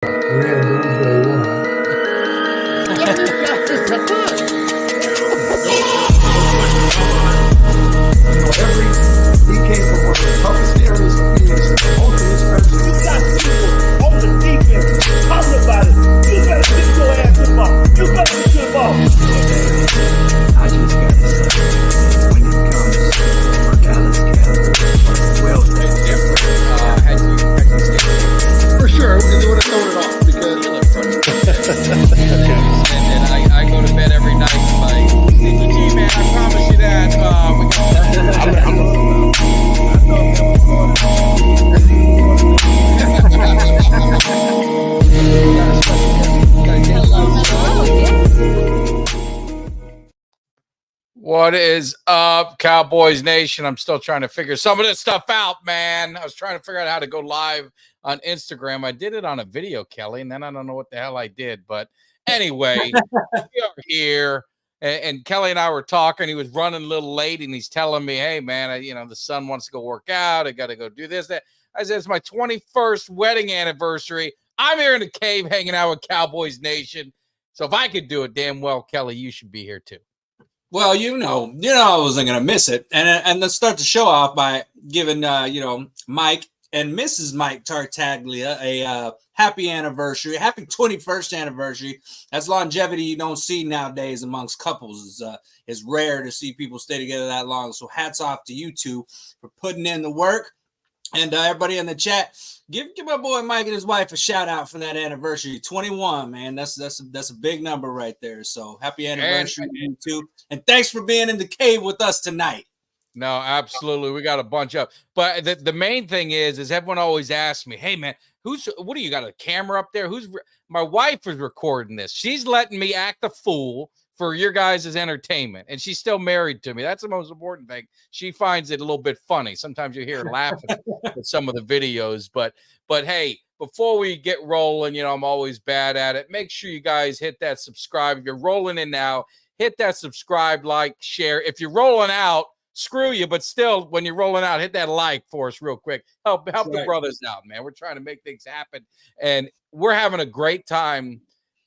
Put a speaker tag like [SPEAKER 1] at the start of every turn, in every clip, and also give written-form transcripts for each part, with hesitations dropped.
[SPEAKER 1] We had Wednesday one. He came from one of the toughest areas of Phoenix. Most of his friends.
[SPEAKER 2] You got people on the defense talking about it. You better get your ass to the ball. You better get to the ball.
[SPEAKER 3] I just gotta say, when it comes to Dallas Cowboys, well,
[SPEAKER 4] It's different. Had you stayed
[SPEAKER 5] For sure, because they would have thrown it off. Because
[SPEAKER 4] and I go to bed every night like, G man, I promise you that. What is up, Cowboys Nation? I'm still trying to figure some of this stuff out, man. I was trying to figure out how to go live on Instagram. I did it on a video, Kelly, and then I don't know what the hell I did. But anyway, we are here, and Kelly and I were talking. He was running a little late, and he's telling me, hey, man, the son wants to go work out. I got to go do this, that. I said, it's my 21st wedding anniversary. I'm here in the cave hanging out with Cowboys Nation. So if I could do it, damn well, Kelly, you should be here too.
[SPEAKER 6] Well, I wasn't going to miss it. And let's start the show off by giving, Mike and Mrs. Mike Tartaglia a happy anniversary, happy 21st anniversary. That's longevity you don't see nowadays amongst couples. It's rare to see people stay together that long. So hats off to you two for putting in the work. And everybody in the chat, give my boy Mike and his wife a shout out for that anniversary. 21, man. That's a big number right there. So happy anniversary to you two. And thanks for being in the cave with us tonight.
[SPEAKER 4] No, absolutely. We got a bunch up. But the main thing is everyone always asks me, hey, man, what do you got, a camera up there? My wife is recording this. She's letting me act a fool for your guys' entertainment. And she's still married to me. That's the most important thing. She finds it a little bit funny. Sometimes you hear her laughing at some of the videos. But hey, before we get rolling, I'm always bad at it. Make sure you guys hit that subscribe. If you're rolling in now, hit that subscribe, like, share. If you're rolling out, screw you. But still, when you're rolling out, hit that like for us real quick. Help the brothers out, man. We're trying to make things happen. And we're having a great time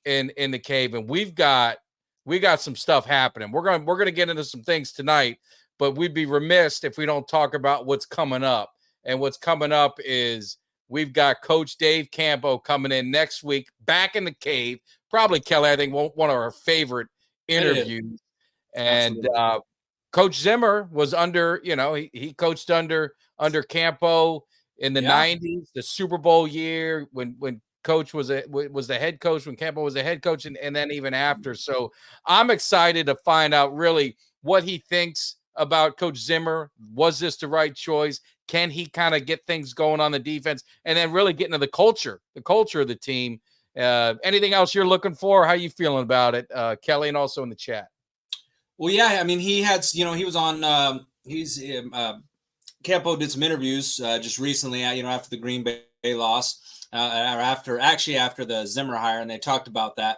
[SPEAKER 4] in the cave. And we got some stuff happening. We're gonna get into some things tonight, but we'd be remiss if we don't talk about what's coming up. And what's coming up is we've got Coach Dave Campo coming in next week, back in the cave. Probably, Kelly, I think one of our favorite interviews. And Coach Zimmer was under, he coached under Campo in the 90s, the Super Bowl year when Coach was the head coach, when Campo was the head coach, and then even after. So I'm excited to find out really what he thinks about Coach Zimmer. Was this the right choice? Can he kind of get things going on the defense, and then really get into the culture of the team? Anything else you're looking for? How you feeling about it, Kelly, and also in the chat?
[SPEAKER 6] Well, yeah, I mean, he had, he was on, Campo did some interviews just recently, after the Green Bay loss. After the Zimmer hire, and they talked about that.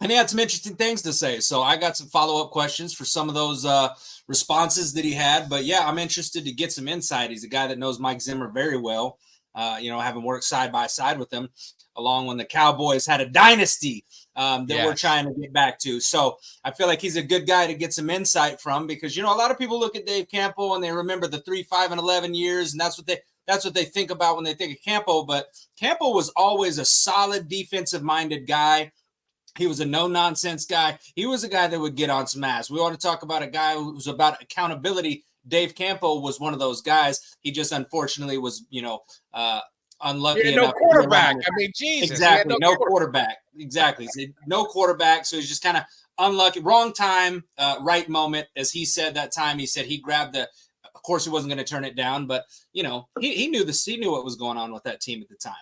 [SPEAKER 6] And he had some interesting things to say. So I got some follow-up questions for some of those responses that he had. But, yeah, I'm interested to get some insight. He's a guy that knows Mike Zimmer very well, having worked side by side with him, along when the Cowboys had a dynasty that we're trying to get back to. So I feel like he's a good guy to get some insight from because, a lot of people look at Dave Campo and they remember the 3, 5, and 11 years, and that's what they think about when they think of Campo. But Campo was always a solid defensive-minded guy. He was a no-nonsense guy. He was a guy that would get on some ass. We want to talk about a guy who's about accountability. Dave Campo was one of those guys. He just unfortunately was, unlucky.
[SPEAKER 4] No quarterback. I mean, Jesus.
[SPEAKER 6] Exactly. No quarterback. Exactly. No quarterback. So he's just kind of unlucky. Wrong time, right moment. As he said that time, he said he grabbed the. Of course, he wasn't going to turn it down, but he knew this. He knew what was going on with that team at the time.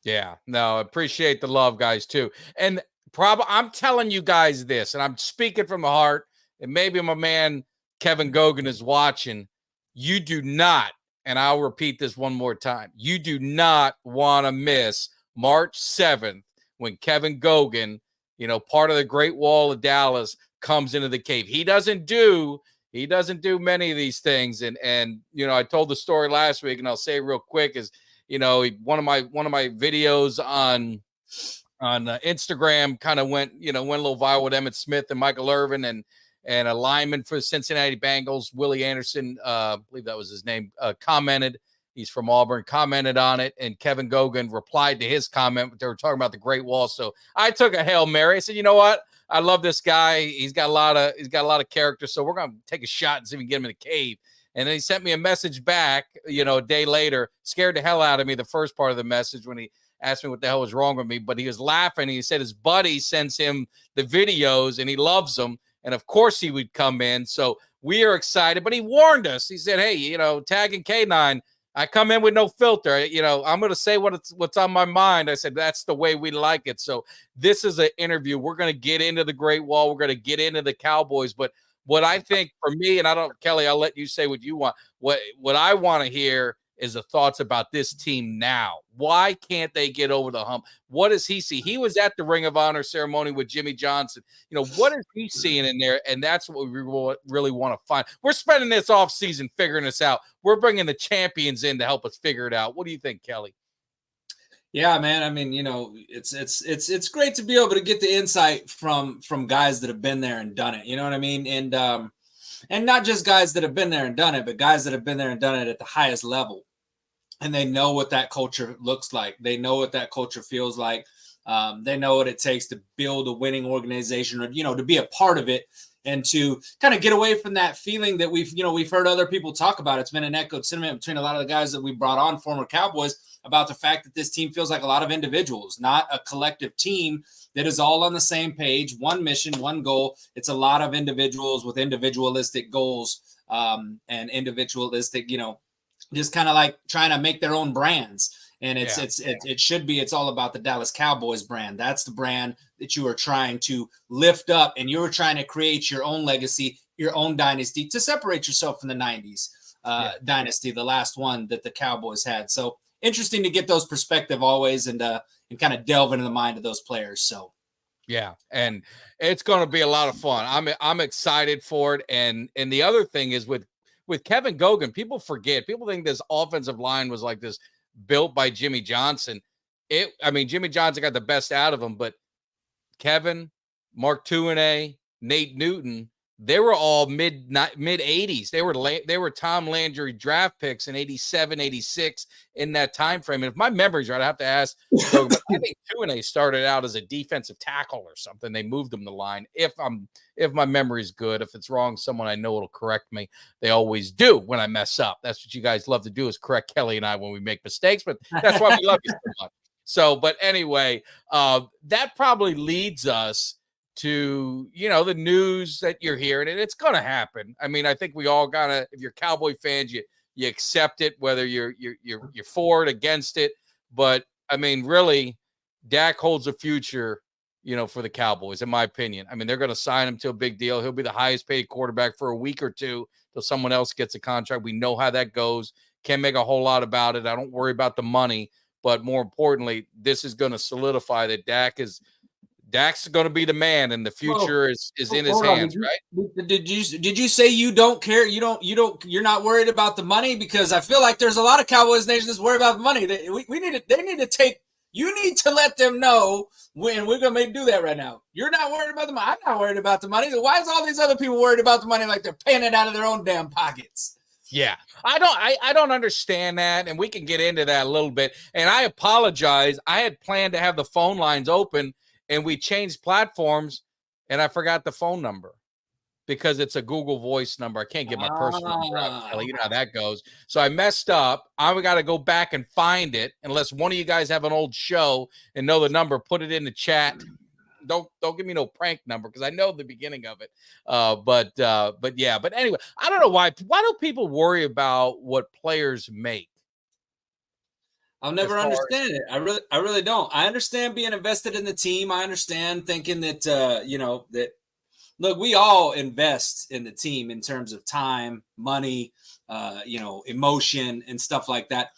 [SPEAKER 4] Yeah, no, appreciate the love, guys, too. And I'm telling you guys this, and I'm speaking from the heart. And maybe my man Kevin Gogan is watching. You do not, and I'll repeat this one more time. You do not want to miss March 7th when Kevin Gogan, part of the Great Wall of Dallas, comes into the cave. He doesn't do many of these things. And I told the story last week, and I'll say it real quick is, one of my videos on on Instagram, kind of went a little viral with Emmitt Smith and Michael Irvin and a lineman for the Cincinnati Bengals, Willie Anderson, I believe that was his name, commented. He's from Auburn, commented on it, and Kevin Gogan replied to his comment. They were talking about the Great Wall. So I took a Hail Mary. I said, you know what? I love this guy. He's got a lot of character. So we're going to take a shot and see if we can get him in the cave. And then he sent me a message back, a day later, scared the hell out of me, the first part of the message, when he asked me what the hell was wrong with me. But he was laughing. He said his buddy sends him the videos and he loves them. And of course he would come in. So we are excited. But he warned us. He said, hey, tagging K9, I come in with no filter. I'm going to say what's on my mind. I said, that's the way we like it. So this is an interview. We're going to get into the Great Wall. We're going to get into the Cowboys. But what I think for me, and Kelly, I'll let you say what you want. What I want to hear is the thoughts about this team now. Why can't they get over the hump? What does he see? He was at the Ring of Honor ceremony with Jimmy Johnson. What is he seeing in there? And that's what we really want to find. We're spending this off season figuring this out. We're bringing the champions in to help us figure it out. What do you think, Kelly?
[SPEAKER 6] Yeah, man. I mean, it's great to be able to get the insight from guys that have been there and done it. You know what I mean? And not just guys that have been there and done it, but guys that have been there and done it at the highest level. And they know what that culture looks like. They know what that culture feels like. They know what it takes to build a winning organization, or, to be a part of it, and to kind of get away from that feeling that we've heard other people talk about. It's been an echoed sentiment between a lot of the guys that we brought on, former Cowboys, about the fact that this team feels like a lot of individuals, not a collective team that is all on the same page, one mission, one goal. It's a lot of individuals with individualistic goals, and individualistic, just kind of like trying to make their own brands. And it's all about the Dallas Cowboys brand. That's the brand that you are trying to lift up, and you're trying to create your own legacy, your own dynasty, to separate yourself from the 90s dynasty, the last one that the Cowboys had. So interesting to get those perspective always, and kind of delve into the mind of those players. So
[SPEAKER 4] yeah, and it's going to be a lot of fun. I'm excited for it. And the other thing is with Kevin Gogan, people think this offensive line was like this built by Jimmy Johnson. Jimmy Johnson got the best out of him, but Kevin, Mark Tuinei, Nate Newton, they were all mid 80s. They were Tom Landry draft picks in 87, 86 in that time frame. And if my memory's right, I have to ask. I think Tuinei started out as a defensive tackle or something. They moved him the line. If my memory's good, if it's wrong, someone I know will correct me. They always do when I mess up. That's what you guys love to do, is correct Kelly and I when we make mistakes. But that's why we love you so much. So, but anyway, that probably leads us to the news that you're hearing, and it's gonna happen. I mean, I think we all gotta, if you're Cowboy fans, you accept it, whether you're for it, against it. But I mean, really, Dak holds a future, for the Cowboys, in my opinion. I mean, they're gonna sign him to a big deal. He'll be the highest paid quarterback for a week or two till someone else gets a contract. We know how that goes. Can't make a whole lot about it. I don't worry about the money, but more importantly, this is going to solidify that Dak's going to be the man, and the future is in his hands, right?
[SPEAKER 6] Did you say you don't care? You're not worried about the money? Because I feel like there's a lot of Cowboys Nation that's worried about the money. They need to take. You need to let them know when we're going to do that right now. You're not worried about the money. I'm not worried about the money. Why is all these other people worried about the money like they're paying it out of their own damn pockets?
[SPEAKER 4] Yeah, I don't understand that, and we can get into that a little bit. And I apologize. I had planned to have the phone lines open, and we changed platforms, and I forgot the phone number because it's a Google Voice number. I can't get my personal number out, Kelly. You know how that goes. So I messed up. I got to go back and find it. Unless one of you guys have an old show and know the number, put it in the chat. Don't give me no prank number, because I know the beginning of it. But yeah. But anyway, I don't know why do people worry about what players make?
[SPEAKER 6] I'll never understand it. I really don't. I understand being invested in the team. I understand thinking that that look, we all invest in the team in terms of time, money, emotion and stuff like that.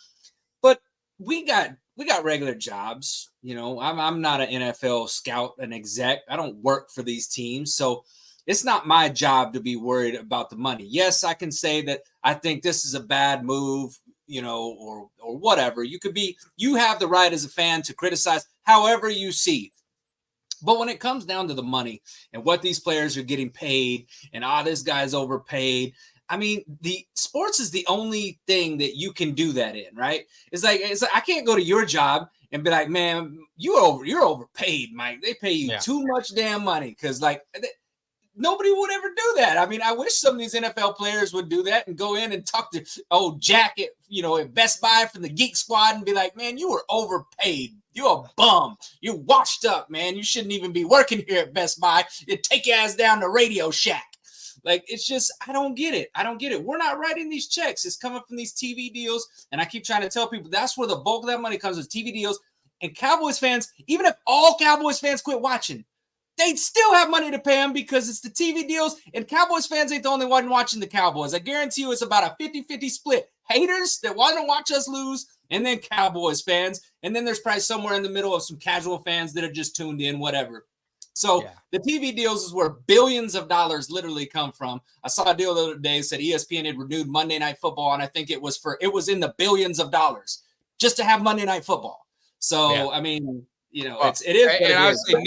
[SPEAKER 6] But we got regular jobs. I'm not an NFL scout, an exec. I don't work for these teams. So it's not my job to be worried about the money. Yes, I can say that I think this is a bad move or whatever. You have the right as a fan to criticize however you see. But when it comes down to the money and what these players are getting paid and this guy's overpaid, I mean, the sports is the only thing that you can do that in, right? It's like I can't go to your job and be like, man, you're overpaid, Mike. They pay you too much damn money, because nobody would ever do that. I mean, I wish some of these NFL players would do that and go in and talk to old Jack at Best Buy from the Geek Squad and be like, man, you were overpaid. You're a bum. You're washed up, man. You shouldn't even be working here at Best Buy. You take your ass down to Radio Shack. Like, it's just, I don't get it. We're not writing these checks. It's coming from these TV deals. And I keep trying to tell people that's where the bulk of that money comes, with TV deals. And Cowboys fans, even if all Cowboys fans quit watching, they'd still have money to pay them because it's the TV deals. And Cowboys fans ain't the only one watching the Cowboys. I guarantee you it's about a 50-50 split. Haters that want to watch us lose, and then Cowboys fans. And then there's probably somewhere in the middle of some casual fans that are just tuned in, whatever. So the TV deals is where billions of dollars literally come from. I saw a deal the other day that said ESPN had renewed Monday Night Football, and I think it was in the billions of dollars just to have Monday Night Football. So, I mean, it is.
[SPEAKER 4] And obviously,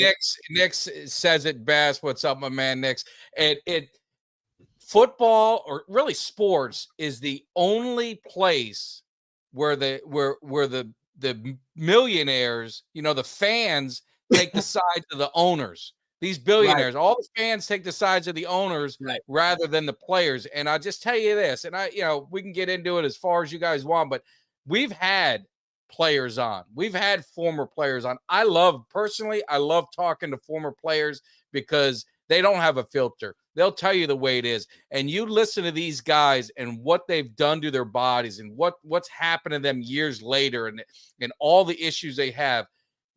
[SPEAKER 4] Nick says it best. What's up, my man, Nick? Football, or really sports, is the only place where the millionaires, the fans, take the sides of the owners. These billionaires, all the fans take the sides of the owners rather than the players. And I'll just tell you this, and we can get into it as far as you guys want, but we've had players on. We've had former players on. I love talking to former players because they don't have a filter. They'll tell you the way it is. And you listen to these guys and what they've done to their bodies and what's happened to them years later and all the issues they have.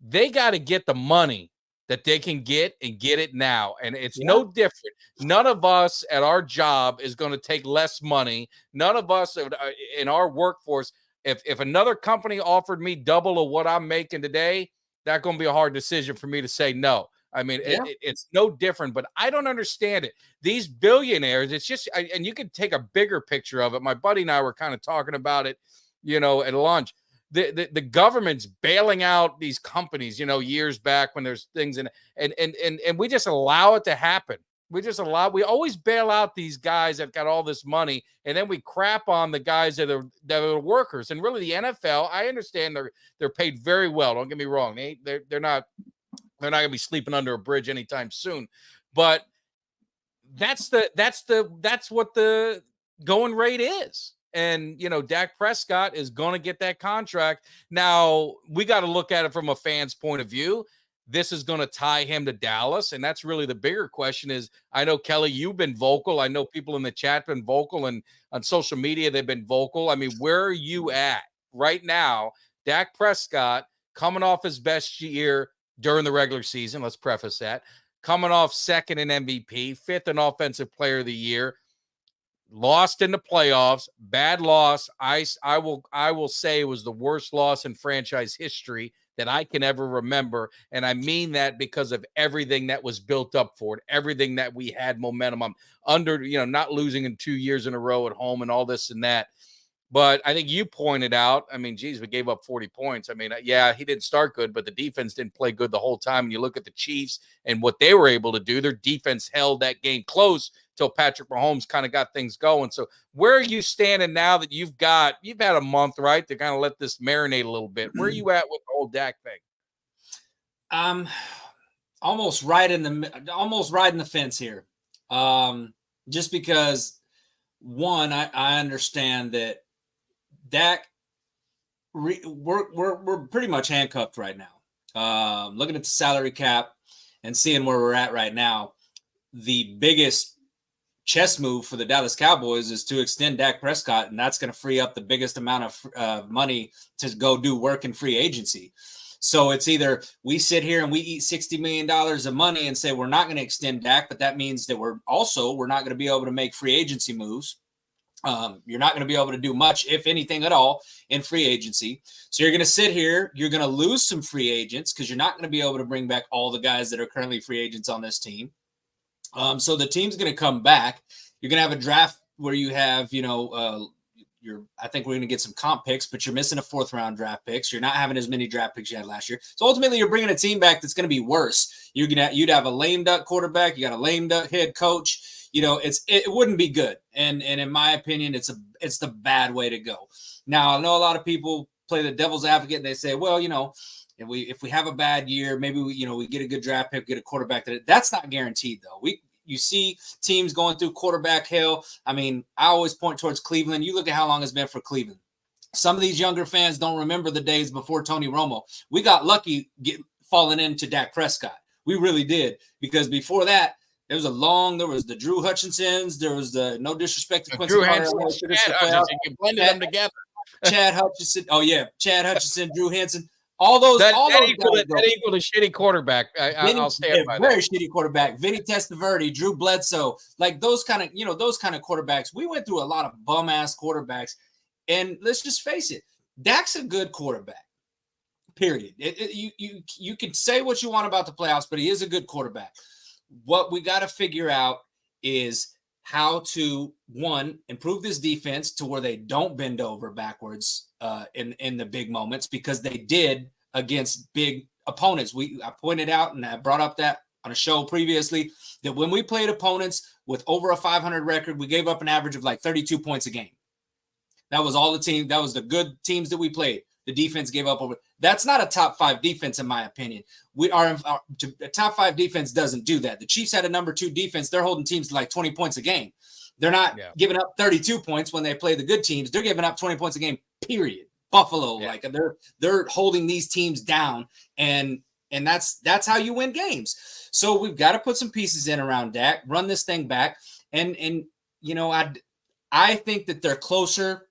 [SPEAKER 4] They got to get the money that they can get and get it now. And it's no different. None of us at our job is going to take less money. None of us in our workforce, if another company offered me double of what I'm making today, that's going to be a hard decision for me to say no. I mean, it's no different, but I don't understand it. These billionaires, it's just, and you can take a bigger picture of it. My buddy and I were kind of talking about it, at lunch. The government's bailing out these companies, years back when there's things and we just allow it to happen. We always bail out these guys that got all this money, and then we crap on the guys that are workers. And really, the NFL, I understand they're paid very well. Don't get me wrong. They're not going to be sleeping under a bridge anytime soon. But that's what the going rate is. And, Dak Prescott is going to get that contract. Now, we got to look at it from a fan's point of view. This is going to tie him to Dallas. And that's really the bigger question is, I know, Kelly, you've been vocal. I know people in the chat been vocal, and on social media, they've been vocal. I mean, where are you at right now? Dak Prescott coming off his best year during the regular season. Let's preface that. Coming off second in MVP, fifth in Offensive Player of the Year. Lost in the playoffs, bad loss. I will say it was the worst loss in franchise history that I can ever remember. And I mean that because of everything that was built up for it, everything that we had momentum. I'm under, not losing in 2 years in a row at home and all this and that. But I think you pointed out, I mean, geez, we gave up 40 points. I mean, he didn't start good, but the defense didn't play good the whole time. And you look at the Chiefs and what they were able to do, their defense held that game close till Patrick Mahomes kind of got things going. So where are you standing now that you've had a month, right, to kind of let this marinate a little bit? Where are you at with the whole Dak thing?
[SPEAKER 6] Almost riding the fence here. Just because, one, I understand that Dak, we're pretty much handcuffed right now. Looking at the salary cap and seeing where we're at right now, the biggest chess move for the Dallas Cowboys is to extend Dak Prescott, and that's going to free up the biggest amount of money to go do work in free agency. So it's either we sit here and we eat $60 million of money and say we're not going to extend Dak, but that means that we're not going to be able to make free agency moves. You're not going to be able to do much, if anything at all, in free agency. So you're going to sit here. You're going to lose some free agents because you're not going to be able to bring back all the guys that are currently free agents on this team. So the team's going to come back. You're going to have a draft where you have, I think we're going to get some comp picks, but you're missing a 4th round draft picks. You're not having as many draft picks you had last year. So ultimately, you're bringing a team back that's going to be worse. You'd have a lame duck quarterback. You got a lame duck head coach. It wouldn't be good. And in my opinion, it's the bad way to go. Now, I know a lot of people play the devil's advocate and they say, well, if we have a bad year, maybe we get a good draft pick, get a quarterback. That's not guaranteed though. You see teams going through quarterback hell. I mean, I always point towards Cleveland. You look at how long it's been for Cleveland. Some of these younger fans don't remember the days before Tony Romo. We got lucky falling into Dak Prescott. We really did, because before that, there was the Drew Hutchinsons. There was the, no disrespect to Quincy
[SPEAKER 4] Drew
[SPEAKER 6] Carter.
[SPEAKER 4] Hutchinson, you blended them together.
[SPEAKER 6] Chad Hutchinson. Oh yeah, Chad Hutchinson, Drew Henson. All those
[SPEAKER 4] equal a shitty quarterback. I'll stand by that.
[SPEAKER 6] Very shitty quarterback. Vinny Testaverde, Drew Bledsoe, like those kind of quarterbacks. We went through a lot of bum ass quarterbacks, and let's just face it, Dak's a good quarterback. Period. You can say what you want about the playoffs, but he is a good quarterback. What we got to figure out is how to, one, improve this defense to where they don't bend over backwards in the big moments, because they did against big opponents. I pointed out, and I brought up that on a show previously, that when we played opponents with over a 500 record, we gave up an average of like 32 points a game. That was all the team. That was the good teams that we played. The defense gave up over. That's not a top 5 defense, in my opinion. A top 5 defense doesn't do that. The Chiefs had a number 2 defense. They're holding teams to like 20 points a game. They're not giving up 32 points when they play the good teams. They're giving up 20 points a game, period. Buffalo, like they're holding these teams down, and that's how you win games. So we've got to put some pieces in around Dak, run this thing back, and I think that they're closer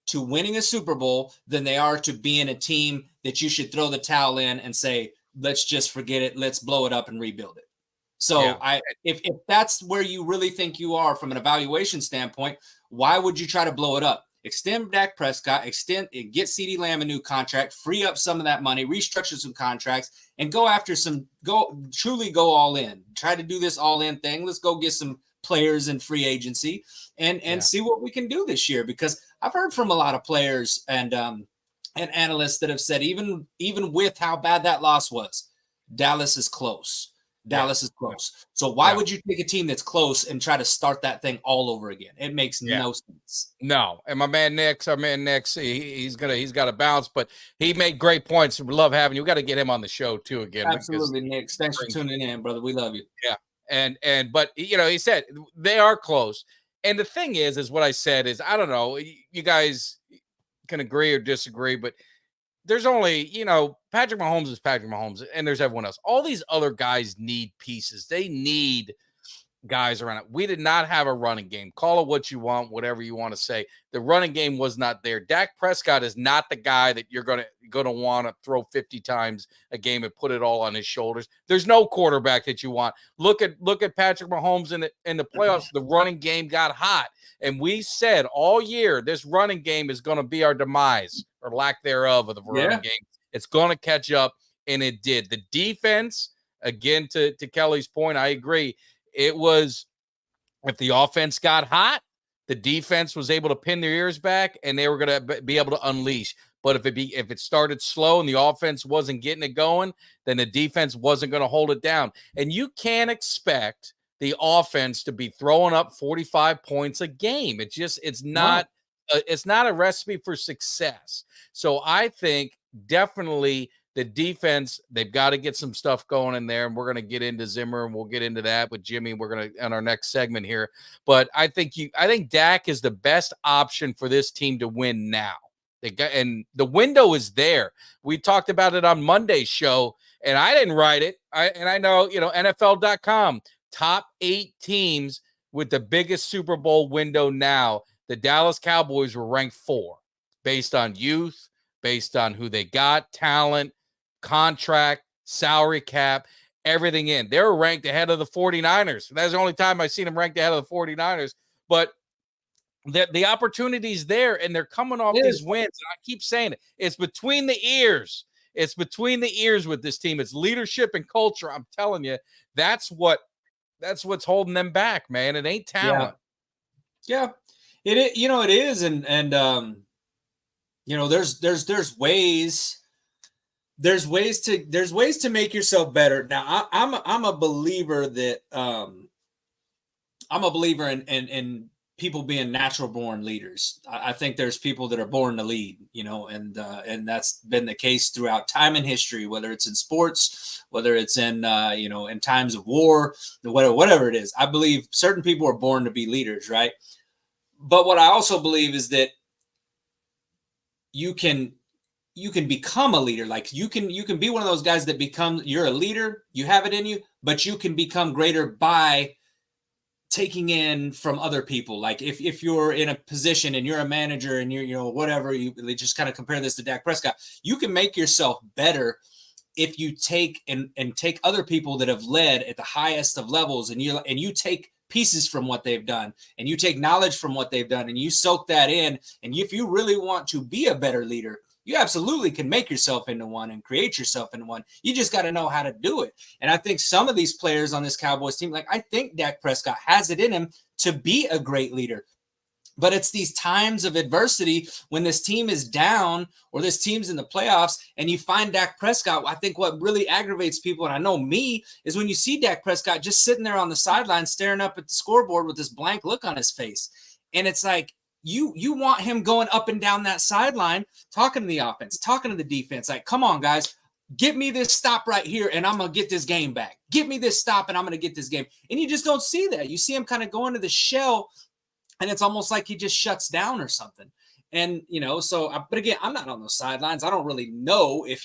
[SPEAKER 6] to winning a Super Bowl than they are to being a team that you should throw the towel in and say, let's just forget it, let's blow it up and rebuild it. So if that's where you really think you are from an evaluation standpoint, why would you try to blow it up? Extend Dak Prescott, get CeeDee Lamb a new contract, free up some of that money, restructure some contracts, and truly go all in. Try to do this all in thing. Let's go get some players in free agency and see what we can do this year, because I've heard from a lot of players and analysts that have said, even with how bad that loss was, Dallas is close. Dallas is close. So why would you take a team that's close and try to start that thing all over again? It makes no sense.
[SPEAKER 4] No. And my man Nick's, he's got to bounce, but he made great points. We love having you. We got to get him on the show too again.
[SPEAKER 6] Absolutely, Nick. Thanks for tuning in, brother. We love you.
[SPEAKER 4] Yeah. But he said they are close. And the thing is what I said is, I don't know, you guys can agree or disagree, but there's only, Patrick Mahomes is Patrick Mahomes, and there's everyone else. All these other guys need pieces. They need guys around it. We did not have a running game. Call it what you want, whatever you want to say. The running game was not there. Dak Prescott is not the guy that you're gonna want to throw 50 times a game and put it all on his shoulders. There's no quarterback that you want. Look at Patrick Mahomes in the playoffs. The running game got hot, and we said all year this running game is going to be our demise, or lack thereof, of the running game. It's going to catch up, and it did. The defense, again, to Kelly's point, I agree. It was, if the offense got hot, the defense was able to pin their ears back, and they were going to be able to unleash. But if it started slow and the offense wasn't getting it going, then the defense wasn't going to hold it down. And you can't expect the offense to be throwing up 45 points a game. It's not a recipe for success. So I think definitely the defense, they've got to get some stuff going in there, and we're going to get into Zimmer, and we'll get into that with Jimmy. We're going to on our next segment here. But I think Dak is the best option for this team to win now. And the window is there. We talked about it on Monday's show, and I didn't write it. I know, NFL.com, top 8 teams with the biggest Super Bowl window now. The Dallas Cowboys were ranked 4 based on youth, based on who they got, talent, contract, salary cap, everything in. They were ranked ahead of the 49ers. That's the only time I've seen them ranked ahead of the 49ers. But the opportunity's there, and they're coming off these wins. And I keep saying it. It's between the ears. It's between the ears with this team. It's leadership and culture. I'm telling you, that's what's holding them back, man. It ain't talent.
[SPEAKER 6] Yeah. it is, and there's ways to make yourself better. Now, I'm a believer that I'm a believer in people being natural born leaders. I think there's people that are born to lead, and that's been the case throughout time in history, whether it's in sports, whether it's in in times of war, whatever it is. I believe certain people are born to be leaders, right? But what I also believe is that you can become a leader. Like you can be one of those guys that you're a leader, you have it in you, but you can become greater by taking in from other people. Like if you're in a position and you're a manager and you're whatever, they just kind of compare this to Dak Prescott, you can make yourself better if you take and take other people that have led at the highest of levels, and you take pieces from what they've done, and you take knowledge from what they've done, and you soak that in. And if you really want to be a better leader, you absolutely can make yourself into one and create yourself into one. You just got to know how to do it. And I think some of these players on this Cowboys team, like I think Dak Prescott has it in him to be a great leader. But it's these times of adversity when this team is down or this team's in the playoffs and you find Dak Prescott. I think what really aggravates people, and I know me, is when you see Dak Prescott just sitting there on the sideline staring up at the scoreboard with this blank look on his face. And it's like, you want him going up and down that sideline, talking to the offense, talking to the defense. Like, come on, guys, get me this stop right here, and I'm going to get this game back. Get me this stop, and I'm going to get this game. And you just don't see that. You see him kind of go into the shell, and it's almost like he just shuts down or something. And, but again, I'm not on those sidelines. I don't really know if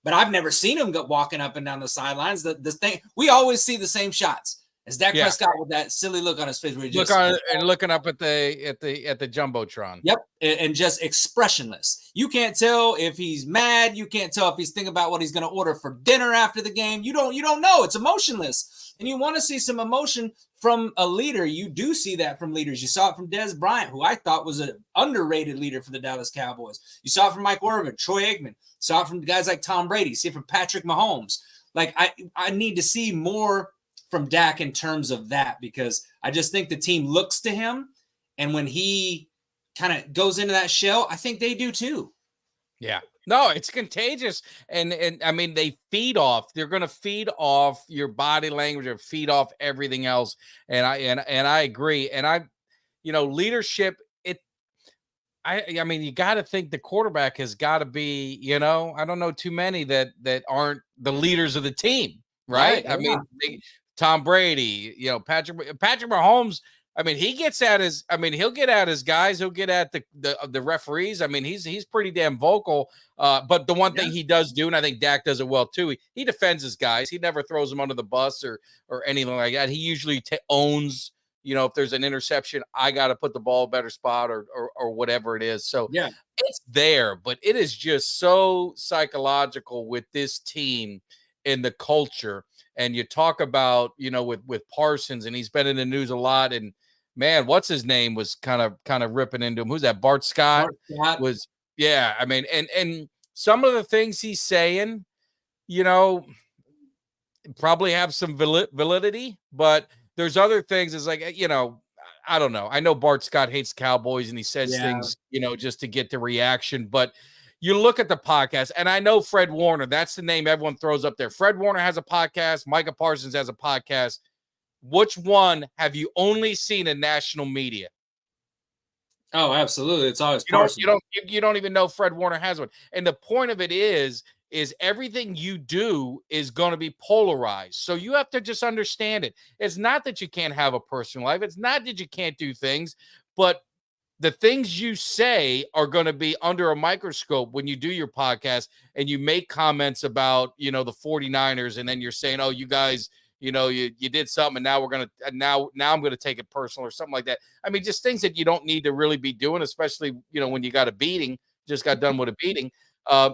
[SPEAKER 6] but I've never seen him walking up and down the sidelines. The thing, we always see the same shots. As Dak Prescott with that silly look on his face, where he just
[SPEAKER 4] looking up at the jumbotron.
[SPEAKER 6] Yep, and just expressionless. You can't tell if he's mad. You can't tell if he's thinking about what he's going to order for dinner after the game. You don't know. It's emotionless, and you want to see some emotion from a leader. You do see that from leaders. You saw it from Dez Bryant, who I thought was an underrated leader for the Dallas Cowboys. You saw it from Mike Irvin, Troy Aikman. Saw it from guys like Tom Brady. See it from Patrick Mahomes. Like I need to see more from Dak in terms of that, because I just think the team looks to him, and when he kind of goes into that shell, I think they do too.
[SPEAKER 4] Yeah, no, it's contagious, and I mean they're going to feed off your body language or feed off everything else, and I agree, and leadership. I mean, you got to think the quarterback has got to be, I don't know too many that aren't the leaders of the team, right? I mean. Tom Brady, Patrick Mahomes. I mean, he'll get at his guys. He'll get at the referees. I mean, he's pretty damn vocal. But the one thing he does do, and I think Dak does it well too, he defends his guys. He never throws them under the bus or anything like that. He usually owns, if there's an interception, I got to put the ball a better spot or whatever it is. So it's there, but it is just so psychological with this team and the culture. And you talk about, with Parsons, and he's been in the news a lot. And man, what's his name was kind of ripping into him. Who's that? Bart Scott was. Yeah. I mean, and some of the things he's saying, probably have some validity, but there's other things. It's like, I don't know. I know Bart Scott hates Cowboys and he says things, just to get the reaction, but you look at the podcast, and I know Fred Warner, that's the name everyone throws up there. Fred Warner has a podcast. Micah Parsons has a podcast. Which one have you only seen in national media?
[SPEAKER 6] Oh, absolutely. It's always Parsons.
[SPEAKER 4] You don't even know Fred Warner has one. And the point of it is everything you do is going to be polarized. So you have to just understand it. It's not that you can't have a personal life. It's not that you can't do things, but the things you say are going to be under a microscope when you do your podcast and you make comments about, the 49ers, and then you're saying, oh, you guys, you did something, and now now I'm going to take it personal or something like that. I mean, just things that you don't need to really be doing, especially, when you got a beating, just got done with a beating.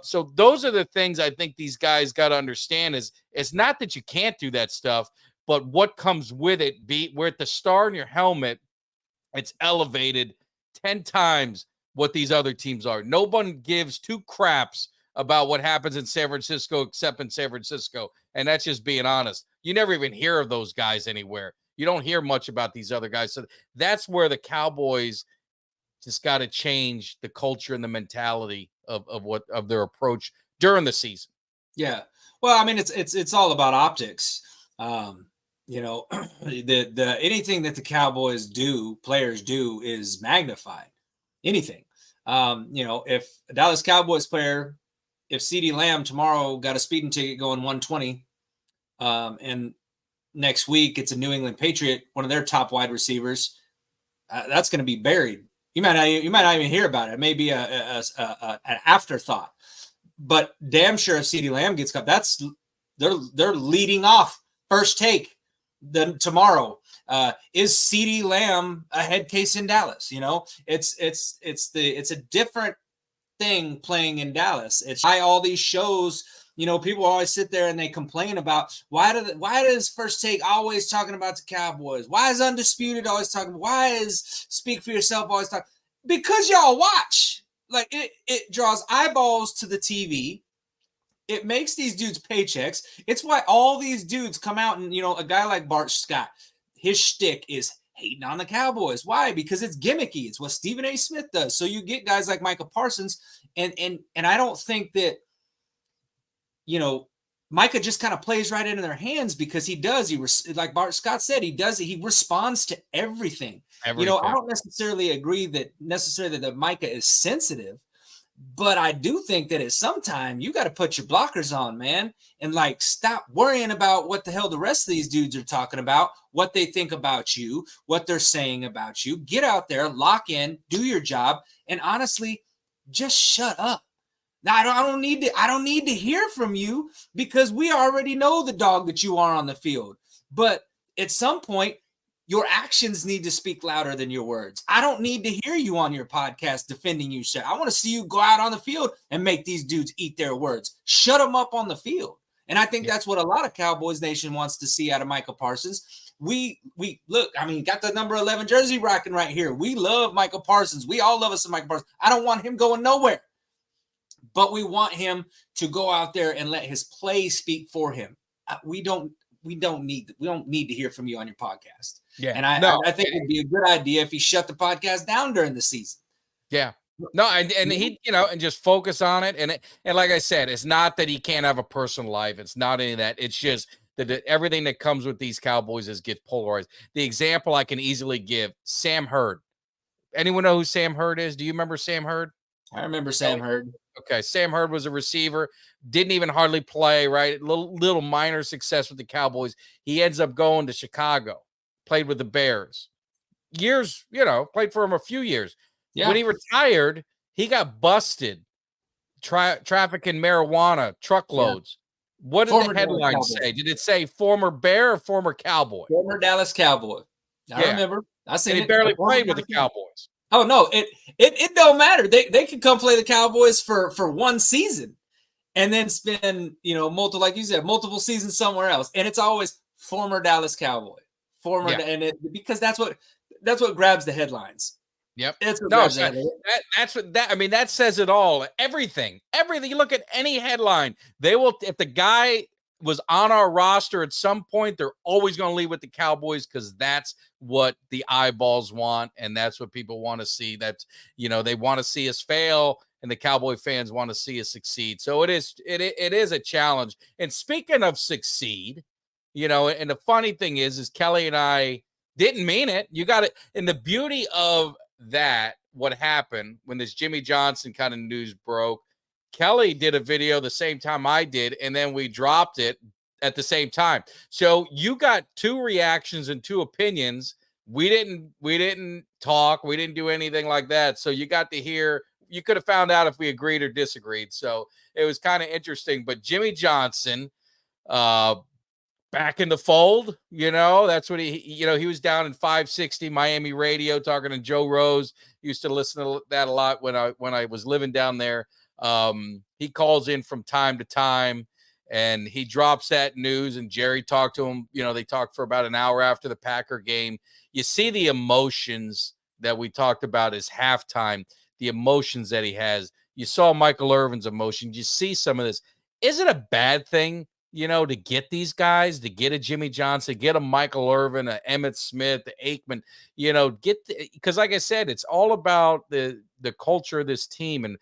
[SPEAKER 4] So those are the things I think these guys got to understand is it's not that you can't do that stuff, but what comes with it, we're at the star in your helmet. It's elevated 10 times what these other teams are. No one gives two craps about what happens in San Francisco except in San Francisco. And that's just being honest. You never even hear of those guys anywhere. You don't hear much about these other guys. So that's where the Cowboys just got to change the culture and the mentality of their approach during the season.
[SPEAKER 6] Yeah. Well, I mean, it's all about optics. You know, the anything that the Cowboys do, players do, is magnified. Anything. You know, if a Dallas Cowboys player, if CeeDee Lamb tomorrow got a speeding ticket going 120, and next week it's a New England Patriot, one of their top wide receivers, that's going to be buried. You might not even hear about it. It may be an afterthought. But damn sure if CeeDee Lamb gets cut, they're leading off first take tomorrow. Is CeeDee Lamb a head case in Dallas? You know, it's a different thing playing in Dallas. It's why all these shows, you know, people always sit there and they complain about why does First Take always talking about the Cowboys? Why is Undisputed always talking? Why is Speak for Yourself always talking? Because y'all watch. Like it draws eyeballs to the TV. It makes these dudes paychecks. It's why all these dudes come out and, you know, a guy like Bart Scott, his shtick is hating on the Cowboys. Why? Because it's gimmicky. It's what Stephen A. Smith does. So you get guys like Micah Parsons, and I don't think that, you know, Micah just kind of plays right into their hands because he does. Like Bart Scott said, he responds to everything. You know, I don't necessarily agree that Micah is sensitive, but I do think that at some time you got to put your blockers on, man, and like stop worrying about what the hell the rest of these dudes are talking about, what they think about you, what they're saying about you. Get out there, lock in, do your job, and honestly, just shut up. Now, I don't need to hear from you because we already know the dog that you are on the field. But at some point, your actions need to speak louder than your words. I don't need to hear you on your podcast defending you, sir. I want to see you go out on the field and make these dudes eat their words. Shut them up on the field. And I think that's what a lot of Cowboys Nation wants to see out of Micah Parsons. We look, I mean, got the number 11 jersey rocking right here. We love Micah Parsons. We all love us some Micah Parsons. I don't want him going nowhere. But we want him to go out there and let his play speak for him. We don't need to hear from you on your podcast.
[SPEAKER 4] Yeah.
[SPEAKER 6] And I think it'd be a good idea if he shut the podcast down during the season.
[SPEAKER 4] Yeah. No, and he, you know, and just focus on it. And like I said, it's not that he can't have a personal life. It's not any of that. It's just that everything that comes with these Cowboys gets polarized. The example I can easily give, Sam Hurd. Anyone know who Sam Hurd is? Do you remember Sam Hurd?
[SPEAKER 6] I remember Sam Hurd.
[SPEAKER 4] Okay, Sam Hurd was a receiver, didn't even hardly play, right? Little minor success with the Cowboys. He ends up going to Chicago, played with the Bears. Years, you know, played for him a few years. Yeah. When he retired, he got busted trafficking marijuana, truckloads. Yeah. What did the headline say? Did it say former Bear or former Cowboy?
[SPEAKER 6] Former Dallas Cowboy. I remember. I seen
[SPEAKER 4] it. He barely played with the Cowboys.
[SPEAKER 6] Oh no, it don't matter. They could come play the Cowboys for one season and then spend, you know, multiple seasons somewhere else. And it's always former Dallas Cowboy. Because that's what grabs the headlines.
[SPEAKER 4] Yep.
[SPEAKER 6] That's what
[SPEAKER 4] that says it all. Everything. You look at any headline, they will, if the guy was on our roster at some point, they're always going to leave with the Cowboys because that's what the eyeballs want, and that's what people want to see. That's, you know, they want to see us fail, and the Cowboy fans want to see us succeed. So it is a challenge. And speaking of succeed, you know, and the funny thing is Kelly and I didn't mean it. You got it. And the beauty of that, what happened when this Jimmy Johnson kind of news broke, Kelly did a video the same time I did, and then we dropped it at the same time. So you got two reactions and two opinions. We didn't talk. We didn't do anything like that. So you got to hear, you could have found out if we agreed or disagreed. So it was kind of interesting. But Jimmy Johnson, back in the fold, you know, that's what he was down in 560 Miami radio talking to Joe Rose. Used to listen to that a lot when I was living down there. He calls in from time to time and he drops that news, and Jerry talked to him. You know, they talked for about an hour after the Packer game. You see the emotions that we talked about as halftime, the emotions that he has. You saw Michael Irvin's emotion. You see some of this. Is it a bad thing to get these guys, to get a Jimmy Johnson, get a Michael Irvin, a Emmitt Smith, a Aikman, because like I said, it's all about the culture of this team. And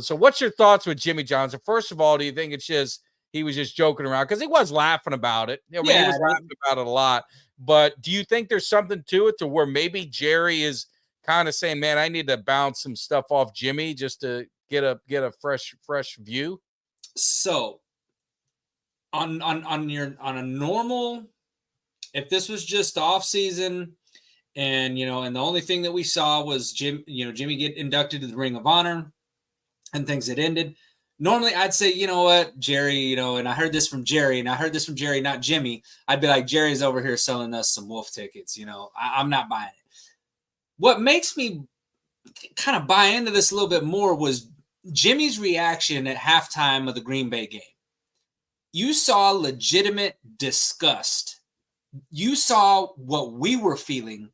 [SPEAKER 4] so what's your thoughts with Jimmy Johnson? First of all, do you think it's just he was just joking around? Because he was laughing about it. He was laughing about it a lot. But do you think there's something to it to where maybe Jerry is kind of saying, man, I need to bounce some stuff off Jimmy just to get a fresh view?
[SPEAKER 6] So on a normal, if this was just off season and and the only thing that we saw was Jimmy get inducted to the Ring of Honor and things had ended, normally I'd say, you know what, Jerry, and I heard this from Jerry, not Jimmy. I'd be like, Jerry's over here selling us some wolf tickets. I'm not buying it. What makes me kind of buy into this a little bit more was Jimmy's reaction at halftime of the Green Bay game. You saw legitimate disgust. You saw what we were feeling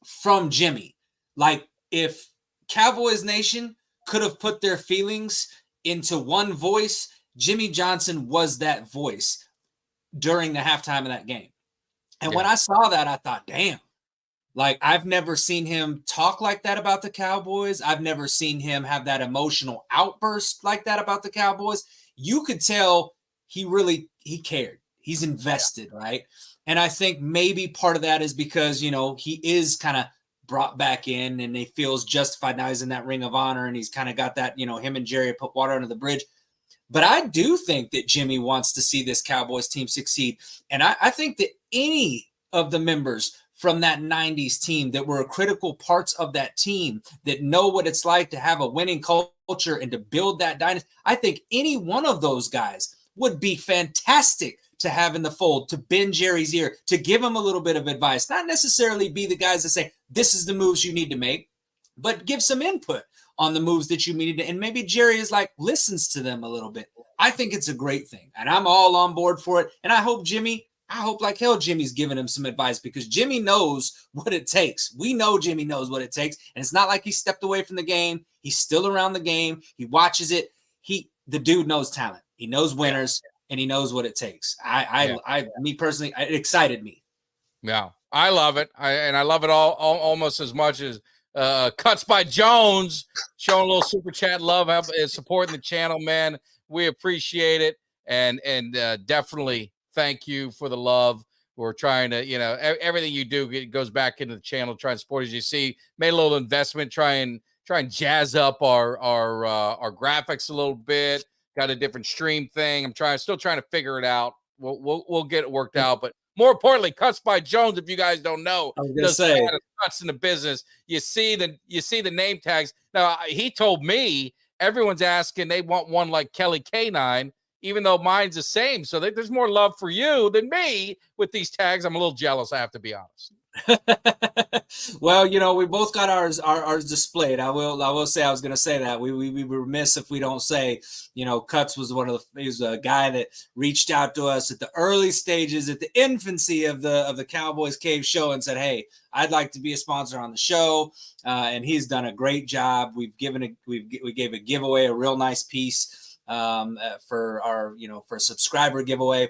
[SPEAKER 6] from Jimmy. Like if Cowboys Nation could have put their feelings into one voice, Jimmy Johnson was that voice during the halftime of that game. And when I saw that, I thought, damn, like I've never seen him talk like that about the Cowboys. I've never seen him have that emotional outburst like that about the Cowboys. You could tell he cared. He's invested, right? And I think maybe part of that is because, he is kind of brought back in and he feels justified now. He's in that Ring of Honor and he's kind of got that, him and Jerry put water under the bridge. But I do think that Jimmy wants to see this Cowboys team succeed. And I think that any of the members from that 90s team that were critical parts of that team that know what it's like to have a winning culture and to build that dynasty, I think any one of those guys would be fantastic to have in the fold, to bend Jerry's ear, to give him a little bit of advice, not necessarily be the guys that say, this is the moves you need to make, but give some input on the moves that you need to, and maybe Jerry is like, listens to them a little bit. I think it's a great thing, and I'm all on board for it. And I hope like hell Jimmy's giving him some advice because Jimmy knows what it takes. We know Jimmy knows what it takes, and it's not like he stepped away from the game. He's still around the game. He watches it. The dude knows talent. He knows winners, and he knows what it takes. Me personally, it excited me.
[SPEAKER 4] Yeah, I love it. I love it all almost as much as Cuts by Jones showing a little super chat love, supporting the channel, man. We appreciate it, and definitely thank you for the love. We're trying to, everything you do it goes back into the channel. Try and support, as you see, made a little investment, try and jazz up our graphics a little bit. Got a different stream thing. I'm still trying to figure it out. We'll get it worked out. But more importantly, Cuts by Jones, if you guys don't know,
[SPEAKER 6] I was gonna say
[SPEAKER 4] cuts in the business. You see the name tags. Now he told me everyone's asking they want one like Kelly K9, even though mine's the same. So there's more love for you than me with these tags. I'm a little jealous, I have to be honest.
[SPEAKER 6] Well, we both got ours displayed. I will say, I was going to say that we were remiss if we don't say, Cuts was he was a guy that reached out to us at the early stages, at the infancy of the Cowboys Cave show, and said, hey, I'd like to be a sponsor on the show. And he's done a great job. We gave a giveaway, a real nice piece for our, for a subscriber giveaway.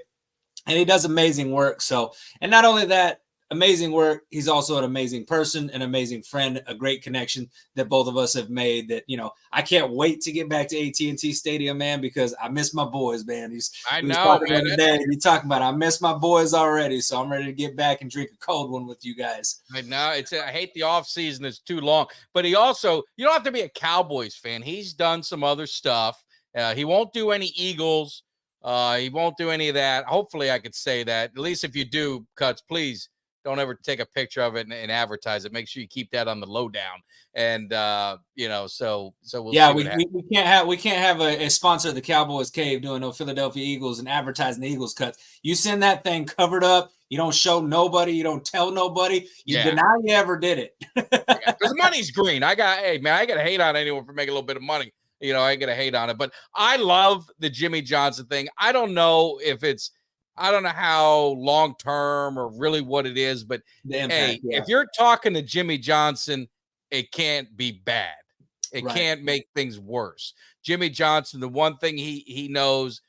[SPEAKER 6] And he does amazing work. So, and not only that, amazing work, he's also an amazing person, an amazing friend, a great connection that both of us have made that, I can't wait to get back to AT&T Stadium, man, because I miss my boys, man. I miss my boys already, so I'm ready to get back and drink a cold one with you guys.
[SPEAKER 4] I know. I hate the off season. It's too long. But he also, you don't have to be a Cowboys fan. He's done some other stuff. He won't do any Eagles. He won't do any of that. Hopefully I could say that. At least if you do, Cuts, please don't ever take a picture of it and advertise it. Make sure you keep that on the lowdown. And so we'll see.
[SPEAKER 6] We can't have a sponsor of the Cowboys Cave doing no Philadelphia Eagles and advertising the Eagles Cuts. You send that thing covered up. You don't show nobody. You don't tell nobody. You deny you ever did it.
[SPEAKER 4] Because the money's green. I got to hate on anyone for making a little bit of money. I got to hate on it. But I love the Jimmy Johnson thing. I don't know how long-term or really what it is, but if you're talking to Jimmy Johnson, it can't be bad. It can't make things worse. Jimmy Johnson, the one thing he knows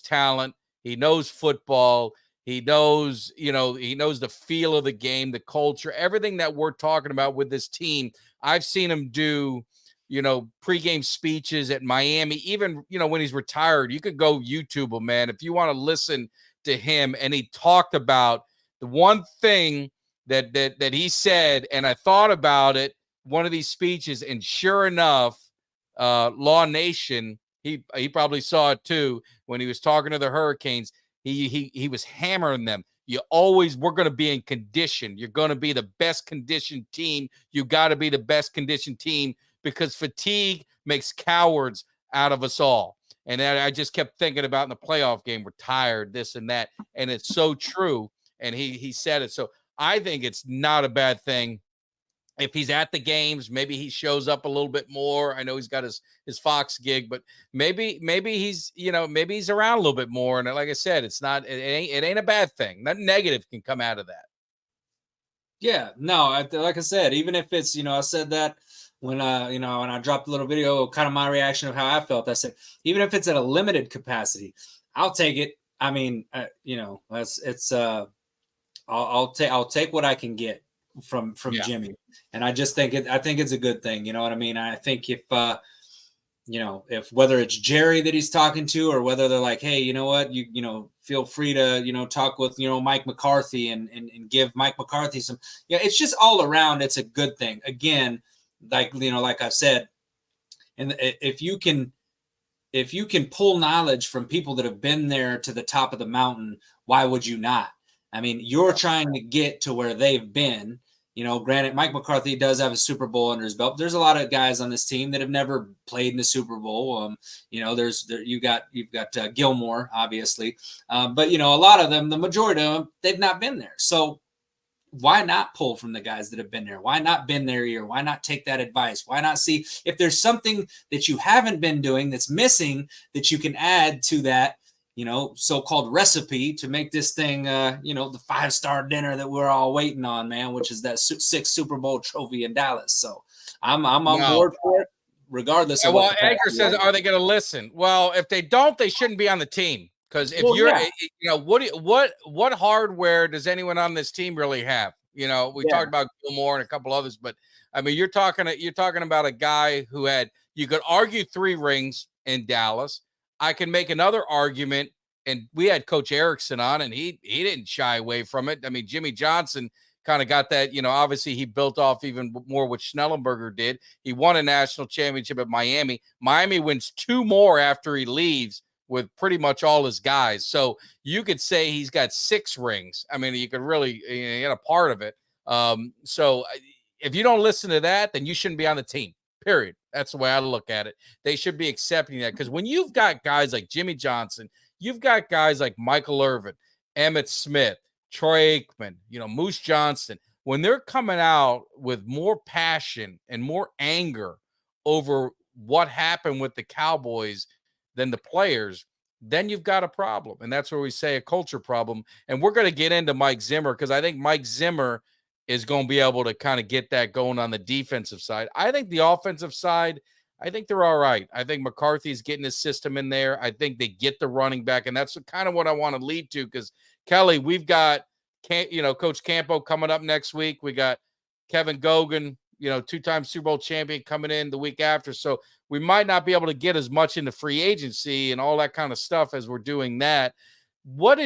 [SPEAKER 4] talent. He knows football. He knows, he knows the feel of the game, the culture, everything that we're talking about with this team. I've seen him do, pregame speeches at Miami, even, when he's retired. You could go YouTube him, man, if you want to listen to him. And he talked about the one thing that he said, and I thought about it, one of these speeches, and sure enough, Law Nation, he probably saw it too when he was talking to the Hurricanes. He was hammering them. We're going to be in condition. You're going to be the best conditioned team. You got to be the best conditioned team because fatigue makes cowards out of us all. And I just kept thinking about in the playoff game, we're tired, this and that. And it's so true. And he said it. So I think it's not a bad thing. If he's at the games, maybe he shows up a little bit more. I know he's got his Fox gig, but maybe he's, maybe he's around a little bit more. And like I said, it ain't a bad thing. Nothing negative can come out of that.
[SPEAKER 6] Yeah, no, like I said, even if it's, I said that when I dropped a little video, kind of my reaction of how I felt. I said, even if it's at a limited capacity, I'll take it. I mean, I'll take what I can get from Jimmy. And I just think I think it's a good thing. You know what I mean? I think if whether it's Jerry that he's talking to or whether they're like, hey, you know what, you feel free to, talk with, Mike McCarthy and give Mike McCarthy some, it's just all around. It's a good thing. Again, like I've said, and if you can pull knowledge from people that have been there to the top of the mountain, why would you not? I mean, you're trying to get to where they've been. Granted, Mike McCarthy does have a Super Bowl under his belt. There's a lot of guys on this team that have never played in the Super Bowl. You've got Gilmore, obviously, but a lot of them, the majority of them, they've not been there. So why not pull from the guys that have been there? Why not been there a year? Why not take that advice? Why not see if there's something that you haven't been doing that's missing that you can add to that? So-called recipe to make this thing, the 5-star dinner that we're all waiting on, man, which is that 6th Super Bowl trophy in Dallas. So I'm on board for it, regardless of what.
[SPEAKER 4] Well, Anchor says, are they going to listen? Well, if they don't, they shouldn't be on the team. Because if what hardware does anyone on this team really have? We talked about Gilmore and a couple others, but I mean, you're talking about a guy who had, you could argue 3 rings in Dallas. I can make another argument, and we had Coach Erickson on, and he didn't shy away from it. I mean, Jimmy Johnson kind of got that, obviously he built off even more what Schnellenberger did. He won a national championship at Miami. Miami wins 2 more after he leaves with pretty much all his guys. So you could say he's got 6 rings. I mean, you could really get a part of it. So if you don't listen to that, then you shouldn't be on the team, period. That's the way I look at it. They should be accepting that because when you've got guys like Jimmy Johnson, you've got guys like Michael Irvin, Emmitt Smith, Troy Aikman, Moose Johnston, when they're coming out with more passion and more anger over what happened with the Cowboys than the players, then you've got a problem. And that's where we say a culture problem. And we're going to get into Mike Zimmer because I think Mike Zimmer is going to be able to kind of get that going on the defensive side. I think the offensive side, I think they're all right. I think McCarthy's getting his system in there. I think they get the running back, and that's kind of what I want to lead to because, Kelly, we've got, Coach Campo coming up next week. We got Kevin Gogan, 2-time Super Bowl champion coming in the week after. So we might not be able to get as much into free agency and all that kind of stuff as we're doing that. What are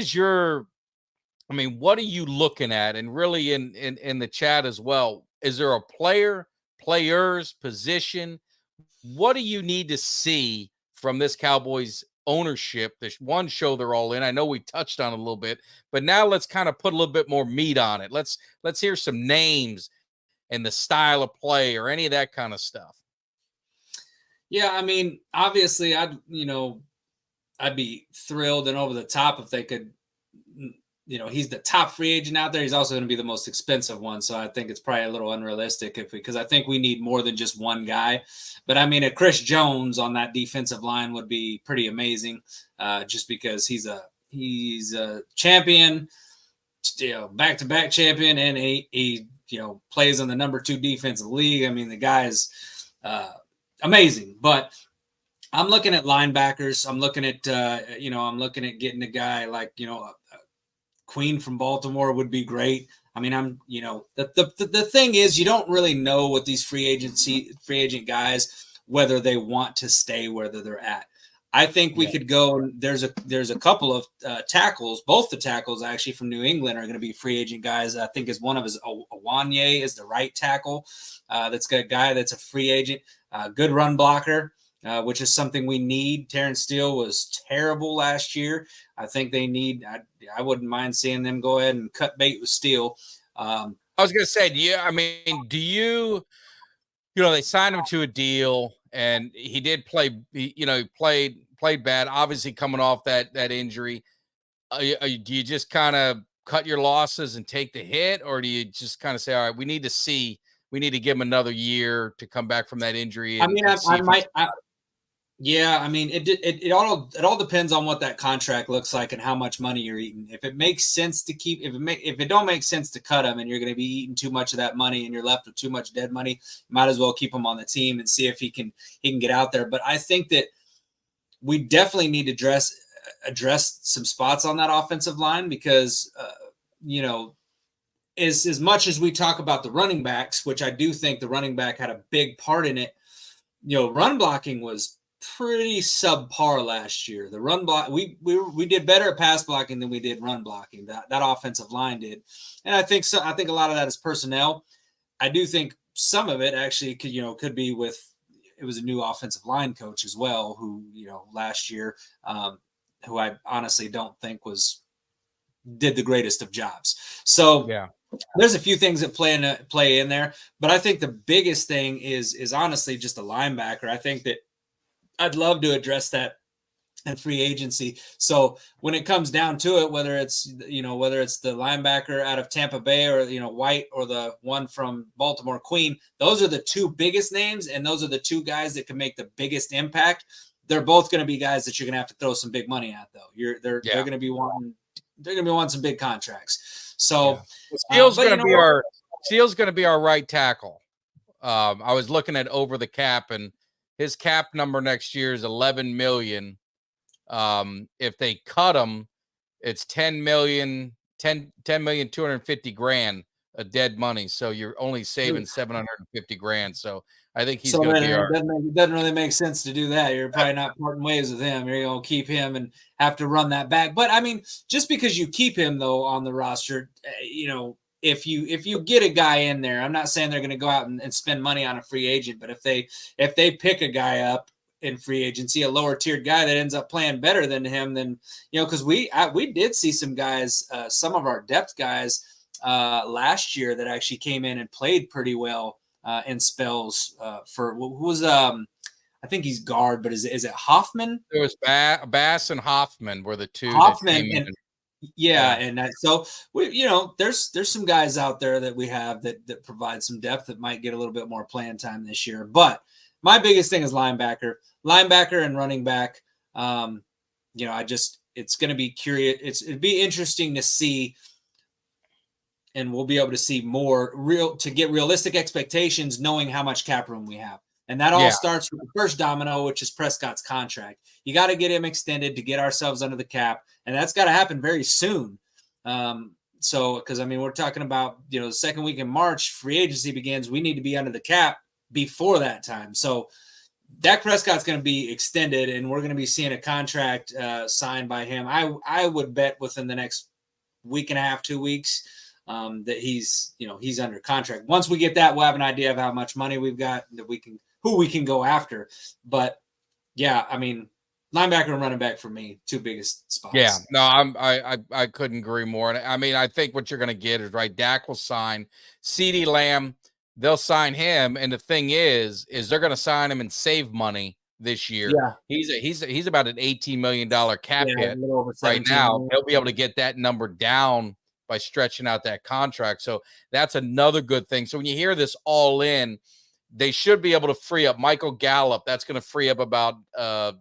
[SPEAKER 4] you looking at? And really in the chat as well, is there a players, position? What do you need to see from this Cowboys ownership? There's one show they're all in. I know we touched on it a little bit, but now let's kind of put a little bit more meat on it. Let's hear some names and the style of play or any of that kind of stuff.
[SPEAKER 6] Yeah, I mean, obviously I'd be thrilled and over the top if they could, he's the top free agent out there. He's also going to be the most expensive one. So I think it's probably a little unrealistic because I think we need more than just one guy. But I mean, a Chris Jones on that defensive line would be pretty amazing just because he's a champion, back-to-back champion, and he plays on the number 2 defensive league. I mean, the guy is amazing. But I'm looking at linebackers. I'm looking at I'm looking at getting a guy like Queen from Baltimore would be great. I mean, the thing is, you don't really know what these free agent guys, whether they want to stay where they're at. I think we could go. There's a couple of tackles. Both the tackles actually from New England are going to be free agent guys. I think one of his Awanye is the right tackle. That's got a guy that's a free agent, good run blocker. Which is something we need. Terrence Steele was terrible last year. I think they need. I wouldn't mind seeing them go ahead and cut bait with Steele.
[SPEAKER 4] I was going to say, do you they signed him to a deal, and he did play. He played bad. Obviously, coming off that injury, do you just kind of cut your losses and take the hit, or do you just kind of say, all right, we need to give him another year to come back from that injury?
[SPEAKER 6] I mean, I might. Yeah, I mean, it all depends on what that contract looks like and how much money you're eating. If it makes sense to keep, if it don't make sense to cut him, and you're going to be eating too much of that money, and you're left with too much dead money, you might as well keep him on the team and see if he can get out there. But I think that we definitely need to address some spots on that offensive line because as much as we talk about the running backs, which I do think the running back had a big part in it, run blocking was pretty subpar last year. The run block, we did better at pass blocking than we did run blocking. That offensive line did, and I think so. I think a lot of that is personnel. I do think some of it actually could be with it was a new offensive line coach as well, who last year, who I honestly don't think did the greatest of jobs. So there's a few things that play in there, but I think the biggest thing is honestly just a linebacker. I think that I'd love to address that in free agency. So when it comes down to it, whether it's the linebacker out of Tampa Bay or White or the one from Baltimore, Queen, those are the two biggest names, and those are the two guys that can make the biggest impact. They're both going to be guys that you're going to have to throw some big money at, though. They're going to be wanting some big contracts. So
[SPEAKER 4] Steele's going to be our right tackle. I was looking at over the cap, and his cap number next year is $11 million. If they cut him, it's $10,250,000 of dead money. So you're only saving $750,000. So I think he's going to be
[SPEAKER 6] it doesn't really make sense to do that. You're probably not parting ways with him. You're going to keep him and have to run that back. But I mean, just because you keep him though on the roster, if you get a guy in there, I'm not saying they're going to go out and spend money on a free agent, but if they pick a guy up in free agency, a lower tiered guy that ends up playing better than him, then because we did see some guys, some of our depth guys last year that actually came in and played pretty well in spells for who was I think he's guard, but is it Hoffman?
[SPEAKER 4] It was Bass and Hoffman were the two.
[SPEAKER 6] Hoffman so we, there's some guys out there that we have that provide some depth that might get a little bit more playing time this year. But my biggest thing is linebacker and running back. It's going to be curious. It'd be interesting to see, and we'll be able to see more to get realistic expectations, knowing how much cap room we have. And that all starts with the first domino, which is Prescott's contract. You got to get him extended to get ourselves under the cap. And that's got to happen very soon. Because we're talking about, the second week in March, free agency begins. We need to be under the cap before that time. So Dak Prescott's going to be extended, and we're going to be seeing a contract signed by him. I would bet within the next week and a half, 2 weeks, that he's under contract. Once we get that, we'll have an idea of how much money we've got who we can go after. But linebacker and running back for me, two biggest spots.
[SPEAKER 4] Yeah, no, I couldn't agree more. And I think what you're going to get is right. Dak will sign CeeDee Lamb. They'll sign him, and the thing is they're going to sign him and save money this year. Yeah, he's about an $18 million cap hit right now. They'll be able to get that number down by stretching out that contract. So that's another good thing. So when you hear this all in, they should be able to free up Michael Gallup. That's going to free up about 5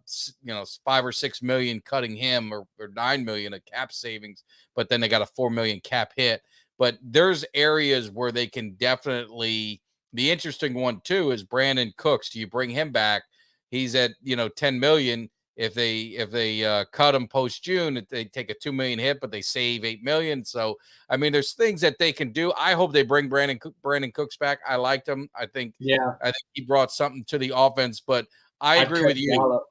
[SPEAKER 4] or 6 million, cutting him, or 9 million of cap savings. But then they got a 4 million cap hit. But there's areas where they can definitely. The interesting one too is Brandon Cooks. Do you bring him back? he's at 10 million. If they cut him post June, they take a 2 million hit, but they save 8 million. So I mean, there's things that they can do. I hope they bring Brandon Cooks back. I liked him. I think he brought something to the offense. But I agree with you.
[SPEAKER 6] Gallup.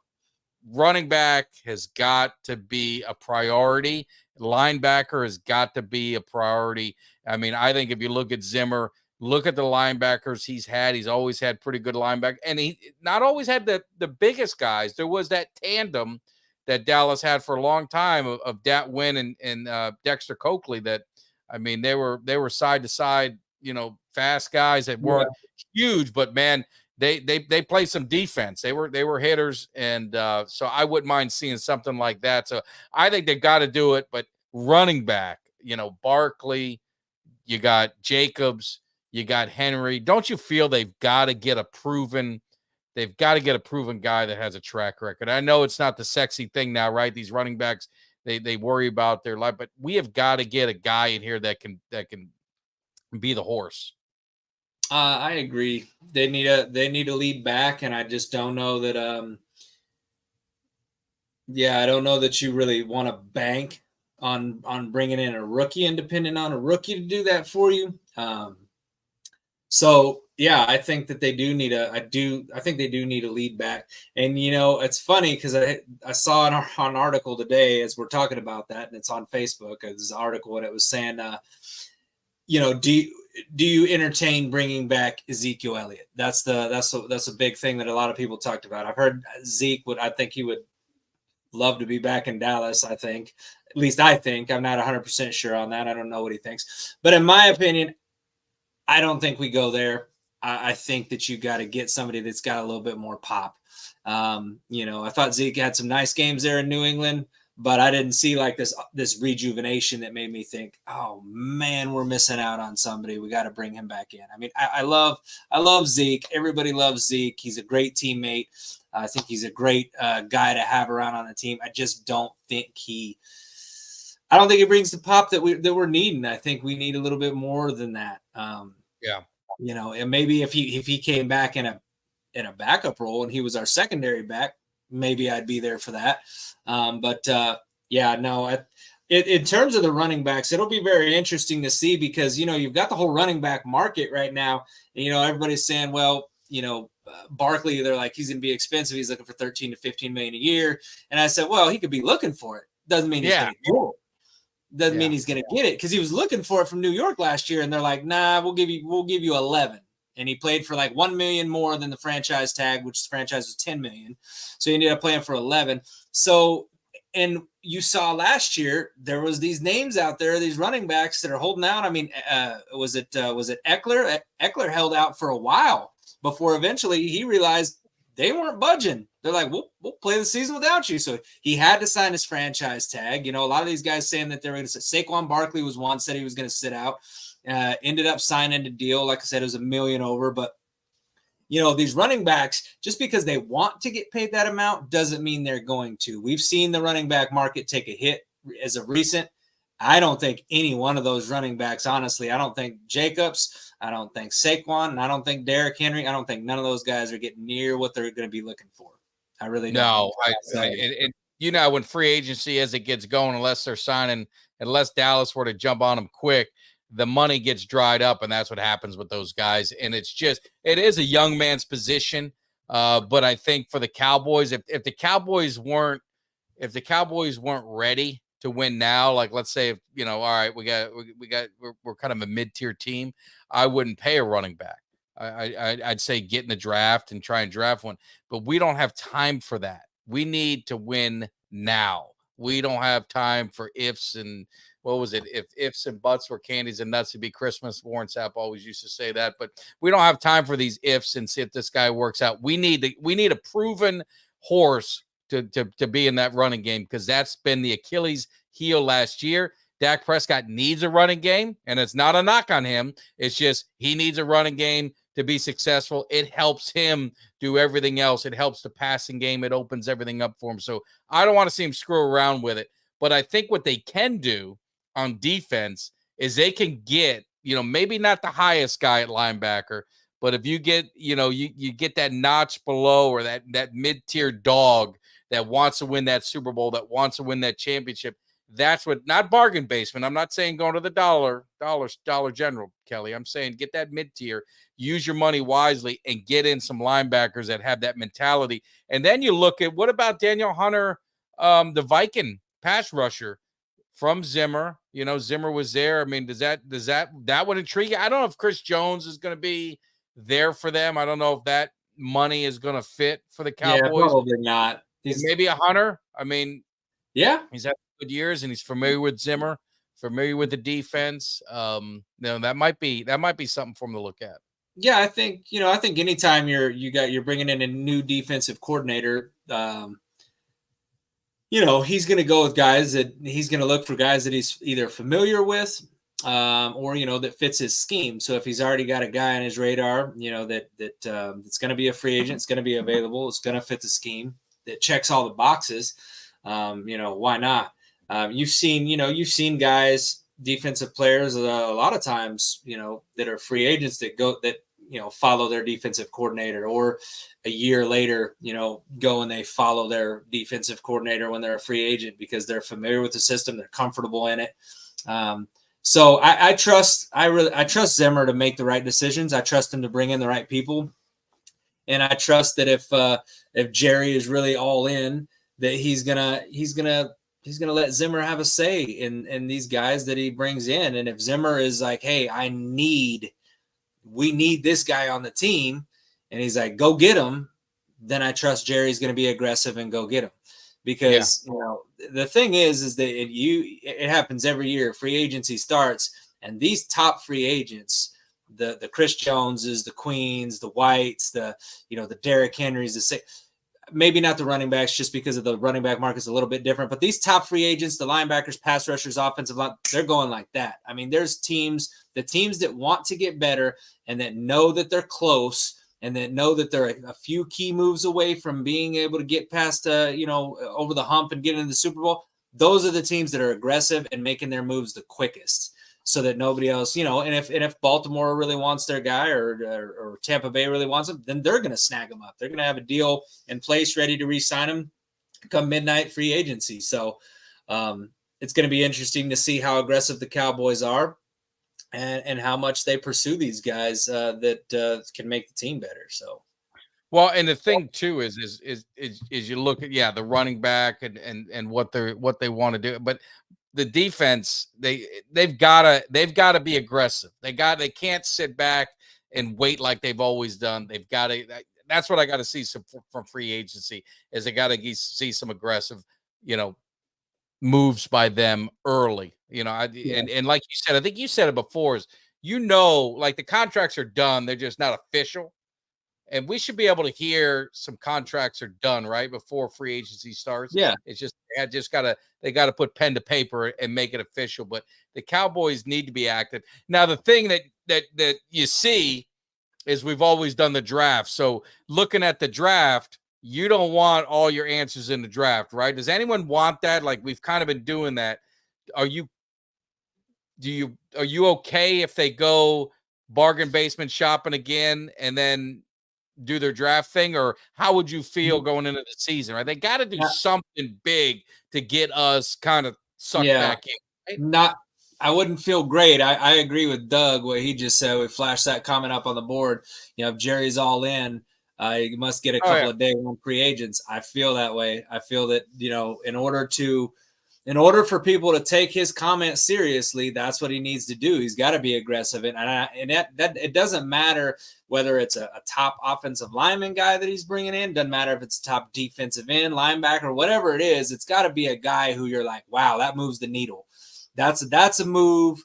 [SPEAKER 4] Running back has got to be a priority. Linebacker has got to be a priority. I mean, I think if you look at Zimmer, look at the linebackers he's had. He's always had pretty good linebackers. And he not always had the biggest guys. There was that tandem that Dallas had for a long time of Dat Wynn and Dexter Coakley that, I mean, they were side to side, fast guys that weren't huge, but man, they played some defense. They were hitters. And so I wouldn't mind seeing something like that. So I think they've got to do it, but running back, Barkley, you got Jacobs, you got Henry. Don't you feel they've got to get a proven guy that has a track record? I know it's not the sexy thing now, right? These running backs, they worry about their life, but we have got to get a guy in here that can be the horse.
[SPEAKER 6] I agree. They need a lead back, and I just don't know that. I don't know that you really want to bank on bringing in a rookie and depending on a rookie to do that for you. I think that they do need I think they do need a lead back. And it's funny because I saw an article today as we're talking about that, and it's on Facebook. This article, and it was saying, do you entertain bringing back Ezekiel Elliott? That's a big thing that a lot of people talked about. I've heard Zeke I think he would love to be back in Dallas. I think, at least I think. I'm not 100% sure on that. I don't know what he thinks, but in my opinion, I don't think we go there. I think that you got to get somebody that's got a little bit more pop. I thought Zeke had some nice games there in New England, but I didn't see like this rejuvenation that made me think, oh man, we're missing out on somebody. We got to bring him back in. I mean, I love Zeke. Everybody loves Zeke. He's a great teammate. I think he's a great guy to have around on the team. I just don't think he brings the pop that we're needing. I think we need a little bit more than that. And maybe if he came back in a backup role and he was our secondary back, maybe I'd be there for that. In terms of the running backs, it'll be very interesting to see because, you've got the whole running back market right now. And, everybody's saying, well, Barkley, they're like, he's going to be expensive. He's looking for 13 to 15 million a year. And I said, well, he could be looking for it. Doesn't mean he's going to get it. Doesn't mean he's going to get it because he was looking for it from New York last year. And they're like, nah, we'll give you 11. And he played for like 1 million more than the franchise tag, which the franchise was 10 million. So he ended up playing for 11. So, and you saw last year, there was these names out there, these running backs that are holding out. I mean, was it Eckler? Eckler held out for a while before eventually he realized they weren't budging. They're like, we'll play the season without you. So he had to sign his franchise tag. A lot of these guys saying that they were going to say Saquon Barkley was one, said he was going to sit out. Ended up signing a deal. Like I said, it was $1 million over. But, these running backs, just because they want to get paid that amount doesn't mean they're going to. We've seen the running back market take a hit as of recent. I don't think any one of those running backs, honestly, I don't think Jacobs, I don't think Saquon, and I don't think Derrick Henry. I don't think none of those guys are getting near what they're going to be looking for. I really don't.
[SPEAKER 4] No, when free agency as it gets going, unless Dallas were to jump on them quick, the money gets dried up, and that's what happens with those guys. And it is a young man's position. But I think for the Cowboys, if the Cowboys weren't ready to win now, like let's say, all right, we're kind of a mid-tier team, I wouldn't pay a running back. I'd say get in the draft and try and draft one, but we don't have time for that. We need to win now. We don't have time for ifs and what was it? If ifs and buts were candies and nuts, it'd be Christmas. Warren Sapp always used to say that, but we don't have time for these ifs and see if this guy works out. We need a proven horse to be in that running game because that's been the Achilles heel last year. Dak Prescott needs a running game, and it's not a knock on him. It's just he needs a running game to be successful. It helps him do everything else. It helps the passing game. It opens everything up for him. So I don't want to see him screw around with it. But I think what they can do on defense is they can get, maybe not the highest guy at linebacker, But if you get, you get that notch below, or that mid-tier dog that wants to win that Super Bowl, that wants to win that championship, that's what, not bargain basement. I'm not saying going to the Dollar General, Kelly. I'm saying get that mid-tier, use your money wisely, and get in some linebackers that have that mentality. And then you look at, what about Daniel Hunter, the Viking pass rusher from Zimmer? Zimmer was there. I mean, does that would intrigue you? I don't know if Chris Jones is going to be there for them. I don't know if that money is going to fit for the Cowboys.
[SPEAKER 6] Yeah, probably not.
[SPEAKER 4] Maybe a Hunter. I mean,
[SPEAKER 6] yeah,
[SPEAKER 4] he's had good years, and he's familiar with Zimmer, familiar with the defense. That might be something for him to look at.
[SPEAKER 6] Yeah, I think anytime you're bringing in a new defensive coordinator, he's going to go with guys that he's going to look for guys that he's either familiar with, or that fits his scheme. So if he's already got a guy on his radar, that's going to be a free agent, it's going to be available, it's going to fit the scheme, that checks all the boxes, why not? You've seen guys, defensive players, a lot of times, that are free agents that follow their defensive coordinator, or a year later, go and they follow their defensive coordinator when they're a free agent, because they're familiar with the system, they're comfortable in it. So I trust Zimmer to make the right decisions. I trust him to bring in the right people. And I trust that if Jerry is really all in, that he's gonna let Zimmer have a say in these guys that he brings in. And if Zimmer is like, hey, we need this guy on the team, and he's like, go get him, then I trust Jerry's going to be aggressive and go get him. Because the thing is that it happens every year. Free agency starts, and these top free agents, the Chris Joneses, the Queens, the Whites, the Derrick Henrys, maybe not the running backs, just because of the running back market is a little bit different. But these top free agents, the linebackers, pass rushers, offensive line, they're going like that. I mean, there's the teams that want to get better and that know that they're close, and that know that they're a few key moves away from being able to get past, over the hump and get into the Super Bowl. Those are the teams that are aggressive and making their moves the quickest, so that nobody else, and if Baltimore really wants their guy, or Tampa Bay really wants him, then they're going to snag him up. They're going to have a deal in place ready to re-sign him come midnight free agency. So it's going to be interesting to see how aggressive the Cowboys are, and how much they pursue these guys that can make the team better. So,
[SPEAKER 4] well, and the thing too is you look at the running back and what they want to do, but the defense, they've got to be aggressive. They can't sit back and wait like they've always done. They've got to. That's what I got to see from free agency, is they got to see some aggressive, moves by them early. And like you said, I think you said it before, is like the contracts are done, they're just not official. And we should be able to hear some contracts are done right before free agency starts.
[SPEAKER 6] Yeah.
[SPEAKER 4] It's just they got to put pen to paper and make it official. But the Cowboys need to be active. Now, the thing that you see is we've always done the draft. So looking at the draft, you don't want all your answers in the draft, right? Does anyone want that? Like, we've kind of been doing that. Are you okay if they go bargain basement shopping again and then do their draft thing? Or how would you feel going into the season, right? They got to do something big to get us kind of sucked back in. Right?
[SPEAKER 6] I wouldn't feel great. I agree with Doug, what he just said. We flashed that comment up on the board. If Jerry's all in, you must get a couple of day one free agents. I feel that way. I feel that, in order for people to take his comment seriously, that's what he needs to do. He's got to be aggressive. And that it doesn't matter whether it's a top offensive lineman guy that he's bringing in. Doesn't matter if it's a top defensive end, linebacker, whatever it is. It's got to be a guy who you're like, wow, that moves the needle. That's a move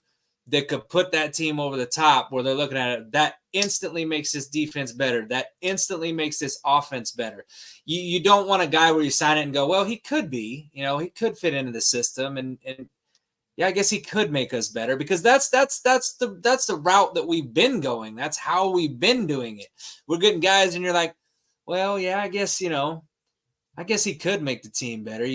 [SPEAKER 6] that could put that team over the top, where they're looking at it. That instantly makes this defense better. That instantly makes this offense better. You don't want a guy where you sign it and go, well, he could be, he could fit into the system, and I guess he could make us better, because that's the route that we've been going. That's how we've been doing it. We're getting guys, and you're like, well, yeah, I guess he could make the team better.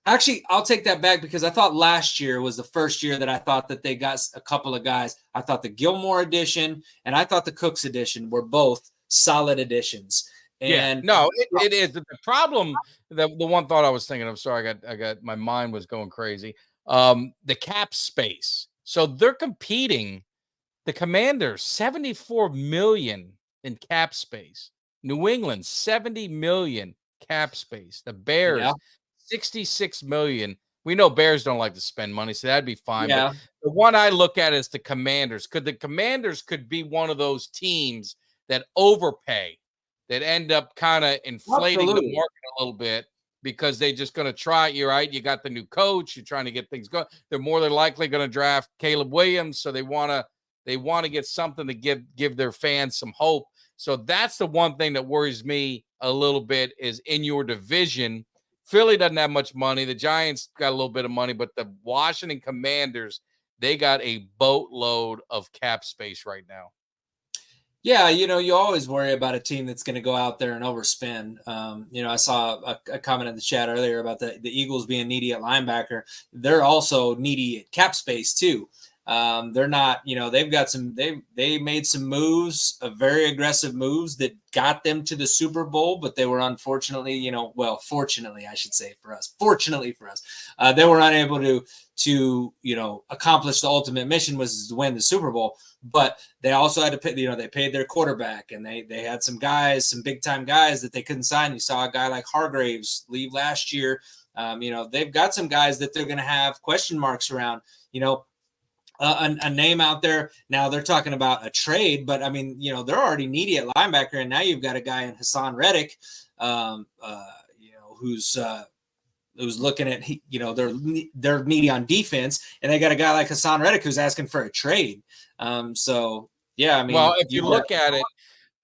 [SPEAKER 6] Actually, I'll take that back because I thought last year was the first year that I thought that they got a couple of guys. I thought the Gilmore edition and I thought the Cooks edition were both solid additions.
[SPEAKER 4] Yeah,
[SPEAKER 6] And
[SPEAKER 4] no, it is the problem. The one thought I was thinking of. Sorry, I got my mind was going crazy. The cap space. So they're competing. The Commanders 74 million in cap space. New England 70 million cap space. The Bears 66 million. We know Bears don't like to spend money, so that'd be fine.
[SPEAKER 6] Yeah.
[SPEAKER 4] But the one I look at is the Commanders. The Commanders could be one of those teams that overpay, that end up kind of inflating the market a little bit because they're just going to try it. You're right. You got the new coach. You're trying to get things going. They're more than likely going to draft Caleb Williams, so they want to get something to give their fans some hope. So that's the one thing that worries me a little bit is in your division. Philly doesn't have much money. The Giants got a little bit of money, but the Washington Commanders, they got a boatload of cap space right now.
[SPEAKER 6] Yeah, you always worry about a team that's going to go out there and overspend. I saw a comment in the chat earlier about the Eagles being needy at linebacker. They're also needy at cap space too. They're not, they've got they made some moves, very aggressive moves that got them to the Super Bowl, but they were unfortunately, fortunately, I should say fortunately for us, they were unable to accomplish the ultimate mission, was to win the Super Bowl. But they also had to pay, they paid their quarterback, and they had some guys, some big time guys that they couldn't sign. You saw a guy like Hargraves leave last year. They've got some guys that they're going to have question marks around, a name out there. Now they're talking about a trade, but I mean, they're already needy at linebacker, and now you've got a guy in Hassan Reddick, who's looking at, they're needy on defense, and they got a guy like Hassan Reddick who's asking for a trade. So yeah, I mean,
[SPEAKER 4] well, if you look at it,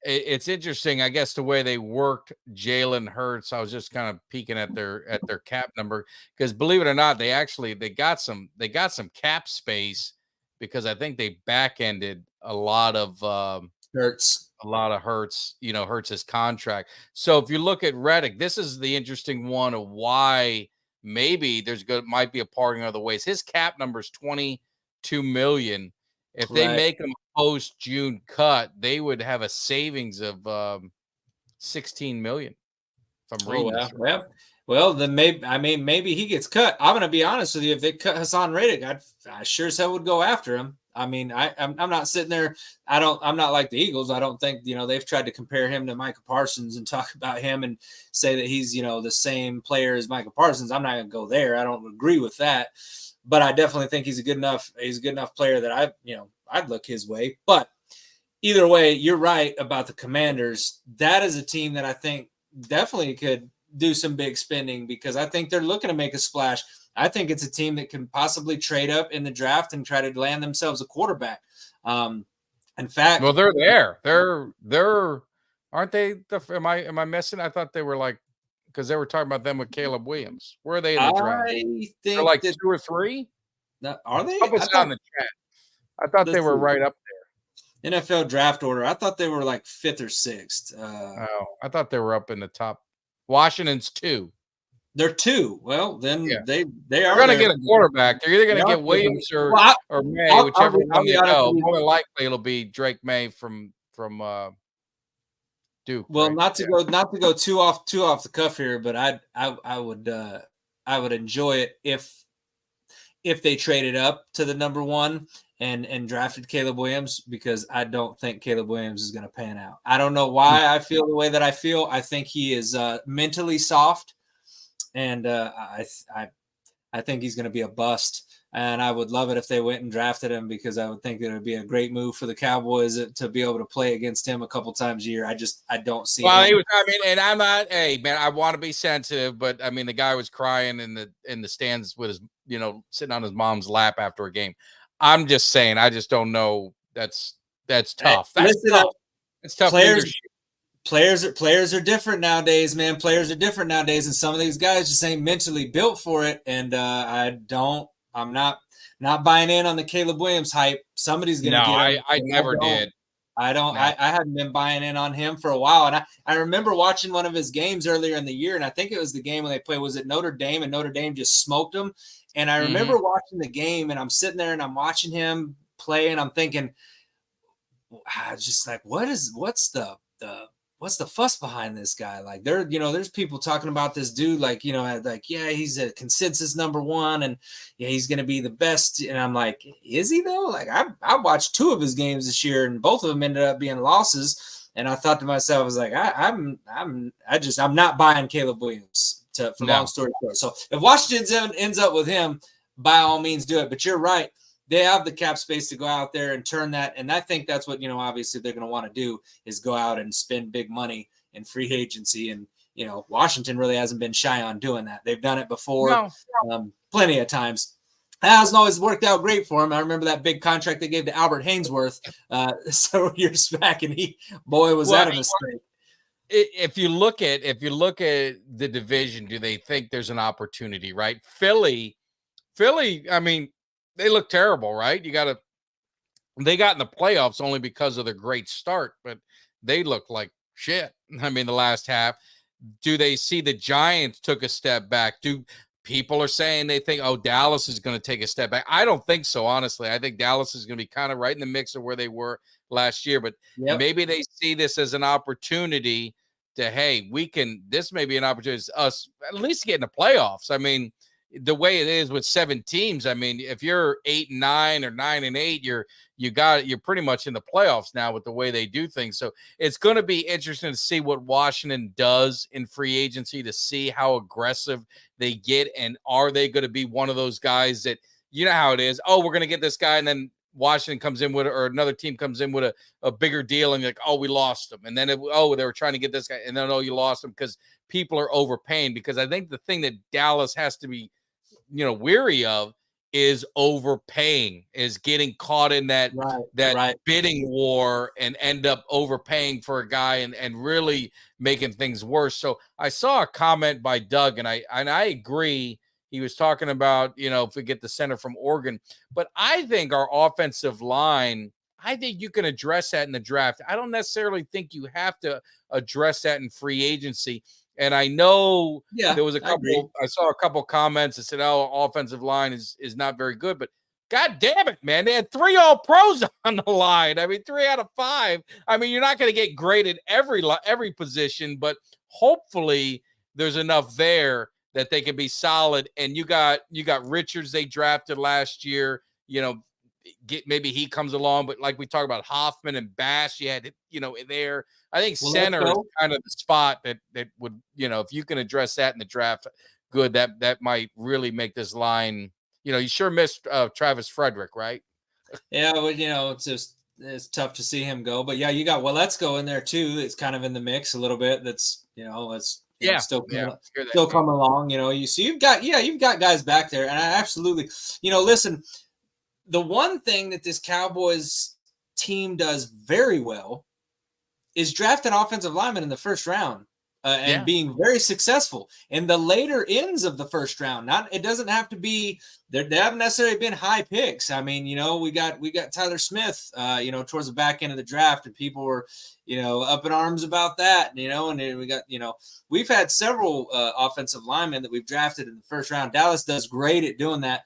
[SPEAKER 4] it's interesting, I guess, the way they worked Jalen Hurts. I was just kind of peeking at their cap number because, believe it or not, they got some cap space because I think they back-ended a lot of
[SPEAKER 6] Hurts.
[SPEAKER 4] Hurts' contract. So if you look at Reddick, this is the interesting one of why maybe might be a parting of the ways. His cap number is 22 million. If they make him post-June cut, they would have a savings of 16 million. If I'm reading this right.
[SPEAKER 6] Well, then maybe he gets cut. I'm going to be honest with you. If they cut Hassan Reddick, I sure as hell would go after him. I mean, I'm not sitting there. I'm not like the Eagles. I don't think, they've tried to compare him to Micah Parsons and talk about him and say that he's, the same player as Micah Parsons. I'm not going to go there. I don't agree with that. But I definitely think he's a good enough player that I'd look his way. But either way, you're right about the Commanders. That is a team that I think definitely could do some big spending because I think they're looking to make a splash. I think it's a team that can possibly trade up in the draft and try to land themselves a quarterback. In fact,
[SPEAKER 4] well, they're there. They're aren't they? Am I missing? I thought they were like, because they were talking about them with Caleb Williams. Where are they in the draft?
[SPEAKER 6] I think
[SPEAKER 4] they're like 2 or 3.
[SPEAKER 6] Are they?
[SPEAKER 4] Help us out in the chat. I thought they were right up there.
[SPEAKER 6] NFL draft order. I thought they were like 5th or 6th.
[SPEAKER 4] I thought they were up in the top. Washington's 2.
[SPEAKER 6] They're 2. Well, then they
[SPEAKER 4] are going to get a quarterback. They're either going to get Williams or May, whichever one they go. More than likely, it'll be Drake May from Duke.
[SPEAKER 6] Well, not to go too off the cuff here, but I would enjoy it if they traded up to the number 1 and drafted Caleb Williams, because I don't think Caleb Williams is going to pan out. I don't know why I feel the way that I feel. I think he is mentally soft, and I think he's going to be a bust. And I would love it if they went and drafted him, because I would think that it would be a great move for the Cowboys to be able to play against him a couple times a year. I don't see.
[SPEAKER 4] Well, and I'm not. Hey, man, I want to be sensitive, but I mean, the guy was crying in the stands with his, sitting on his mom's lap after a game. I'm just saying, I just don't know. That's tough. That's tough. It's tough.
[SPEAKER 6] Players are different nowadays, man. Players are different nowadays, and some of these guys just ain't mentally built for it. And I'm not buying in on the Caleb Williams hype. Somebody's gonna get him.
[SPEAKER 4] I never did.
[SPEAKER 6] I don't.
[SPEAKER 4] No.
[SPEAKER 6] I hadn't been buying in on him for a while, and I remember watching one of his games earlier in the year, and I think it was the game when they played. Was it Notre Dame? And Notre Dame just smoked them. And I remember watching the game, and I'm sitting there and I'm watching him play, and I'm thinking, just like, what's the fuss behind this guy? Like, there's people talking about this dude, like, yeah, he's a consensus #1, and yeah, he's gonna be the best. And I'm like, is he though? Like, I watched 2 of his games this year, and both of them ended up being losses. And I thought to myself, I was like, I'm not buying Caleb Williams. Long story short. So if Washington ends up with him, by all means do it. But you're right. They have the cap space to go out there and turn that. And I think that's what, obviously they're going to want to do is go out and spend big money in free agency. And, Washington really hasn't been shy on doing that. They've done it before plenty of times. That hasn't always worked out great for him. I remember that big contract they gave to Albert Hainsworth several years back, and was that a mistake.
[SPEAKER 4] If you look at the division, do they think there's an opportunity, right? Philly, I mean, they look terrible, right? They got in the playoffs only because of their great start, but they look like shit. I mean, the last half. Do they see the Giants took a step back? People are saying they think, Dallas is going to take a step back. I don't think so, honestly. I think Dallas is going to be kind of right in the mix of where they were last year, but maybe they see this as an opportunity to, hey, this may be an opportunity to us at least get in the playoffs. I mean, the way it is with 7 teams, I mean, if you're 8-9 or 9-8, you're pretty much in the playoffs now with the way they do things. So it's going to be interesting to see what Washington does in free agency, to see how aggressive they get. And are they going to be one of those guys that, you know how it is, we're going to get this guy, and then Washington comes in with, or another team comes in with a bigger deal, and you're like, we lost him. And then, they were trying to get this guy, and then, you lost him because people are overpaying. Because I think the thing that Dallas has to be, weary of is overpaying, is getting caught in that bidding war and end up overpaying for a guy and really making things worse. So I saw a comment by Doug, and I agree. He was talking about, if we get the center from Oregon, but I think our offensive line, I think you can address that in the draft. I don't necessarily think you have to address that in free agency. And I know there was I saw a couple comments that said, offensive line is not very good, but God damn it, man. They had 3 All-Pros on the line. I mean, 3 out of 5. I mean, you're not going to get graded every position, but hopefully there's enough there that they can be solid. And you got Richards they drafted last year, maybe he comes along, but like we talked about Hoffman and Bass, you had, there. I think center is kind of the spot that would, if you can address that in the draft, good, that might really make this line, you sure missed Travis Frederick, right?
[SPEAKER 6] Yeah, well, it's tough to see him go, but yeah, you got Let's-Go in there too. It's kind of in the mix a little bit. That's, still coming along, so you've got guys back there. And I absolutely, listen, the one thing that this Cowboys team does very well is draft an offensive lineman in the first round and being very successful in the later ends of the first round. It doesn't have to be, they haven't necessarily been high picks. I mean, we got Tyler Smith, towards the back end of the draft, and people were, up in arms about that, and then we got, we've had several offensive linemen that we've drafted in the first round. Dallas does great at doing that.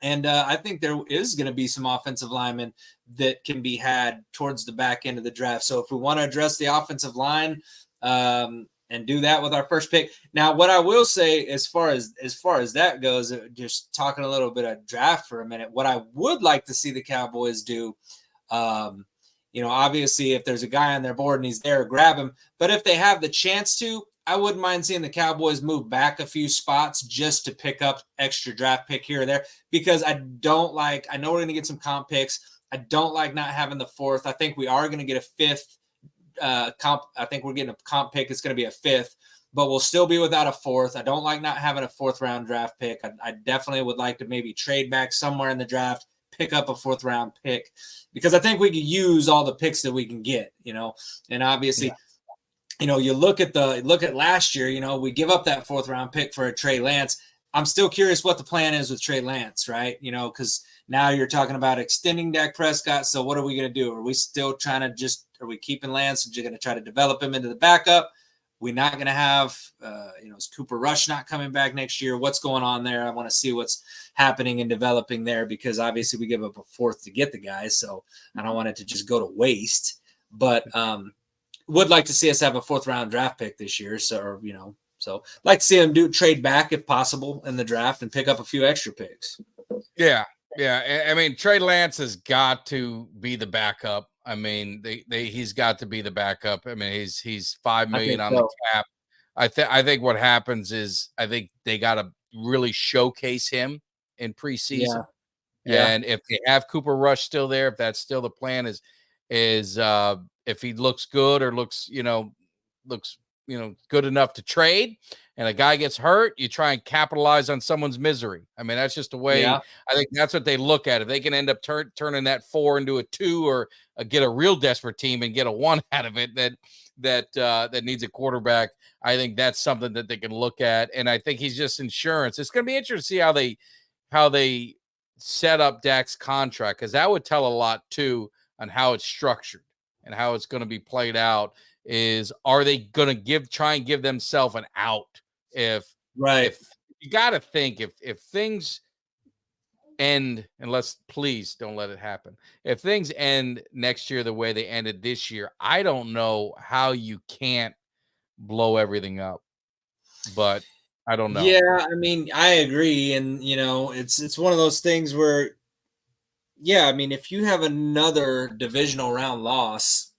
[SPEAKER 6] And I think there is going to be some offensive linemen that can be had towards the back end of the draft. So if we want to address the offensive line and do that with our first pick. Now, what I will say, as far as that goes, just talking a little bit of draft for a minute, what I would like to see the Cowboys do, obviously if there's a guy on their board and he's there, grab him. But if they have the chance to, I wouldn't mind seeing the Cowboys move back a few spots just to pick up extra draft pick here or there, because I know we're going to get some comp picks. I don't like not having the 4th. I think we are going to get a 5th comp. I think we're getting a comp pick. It's going to be a 5th, but we'll still be without a 4th. I don't like not having a 4th round draft pick. I definitely would like to maybe trade back somewhere in the draft, pick up a 4th round pick, because I think we could use all the picks that we can get, and obviously, you look at last year, we give up that 4th round pick for a Trey Lance. I'm still curious what the plan is with Trey Lance, right? You know, because now you're talking about extending Dak Prescott. So what are we going to do? Are we still trying to are we keeping Lance and you're going to try to develop him into the backup? We're not going to have, is Cooper Rush not coming back next year? What's going on there? I want to see what's happening and developing there because obviously we give up a fourth to get the guys. So I don't want it to just go to waste. But would like to see us have a 4th round draft pick this year. So like to see them trade back if possible in the draft and pick up a few extra picks.
[SPEAKER 4] Yeah. Yeah. I mean, Trey Lance has got to be the backup. I mean, he's got to be the backup. I mean, he's $5 million on the cap. I think what happens is I think they got to really showcase him in preseason. Yeah. And if they have Cooper Rush still there, if that's still the plan is if he looks good or looks good enough to trade and a guy gets hurt, you try and capitalize on someone's misery. I mean, that's just the way I think that's what they look at. If they can end up turning that 4 into a 2 or get a real desperate team and get a 1 out of it that needs a quarterback, I think that's something that they can look at. And I think he's just insurance. It's going to be interesting to see how they set up Dak's contract, because that would tell a lot too on how it's structured and how it's going to be played out. Are they going to try and give themselves an out? If you got to think if things end, and please don't let it happen. If things end next year the way they ended this year, I don't know how you can't blow everything up, but I don't know.
[SPEAKER 6] Yeah, I mean, I agree. And, it's one of those things where, I mean, if you have another divisional round loss,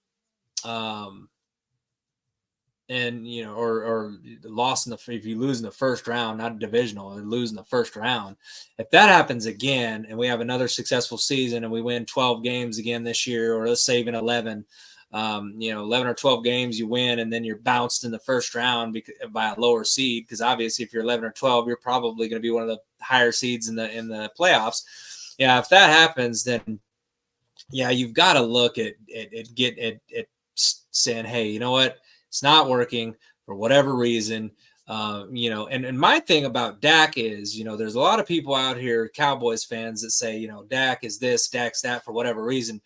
[SPEAKER 6] and or loss if you lose in the first round, not divisional, or lose in the first round, if that happens again and we have another successful season and we win 12 games again this year, or let's say even 11, 11 or 12 games you win and then you're bounced in the first round by a lower seed, because obviously if you're 11 or 12 you're probably going to be one of the higher seeds in the playoffs. If that happens, then you've got to look at saying, hey, you know what, it's not working for whatever reason. And my thing about Dak is, there's a lot of people out here, Cowboys fans, that say, Dak is this, Dak's that for whatever reason.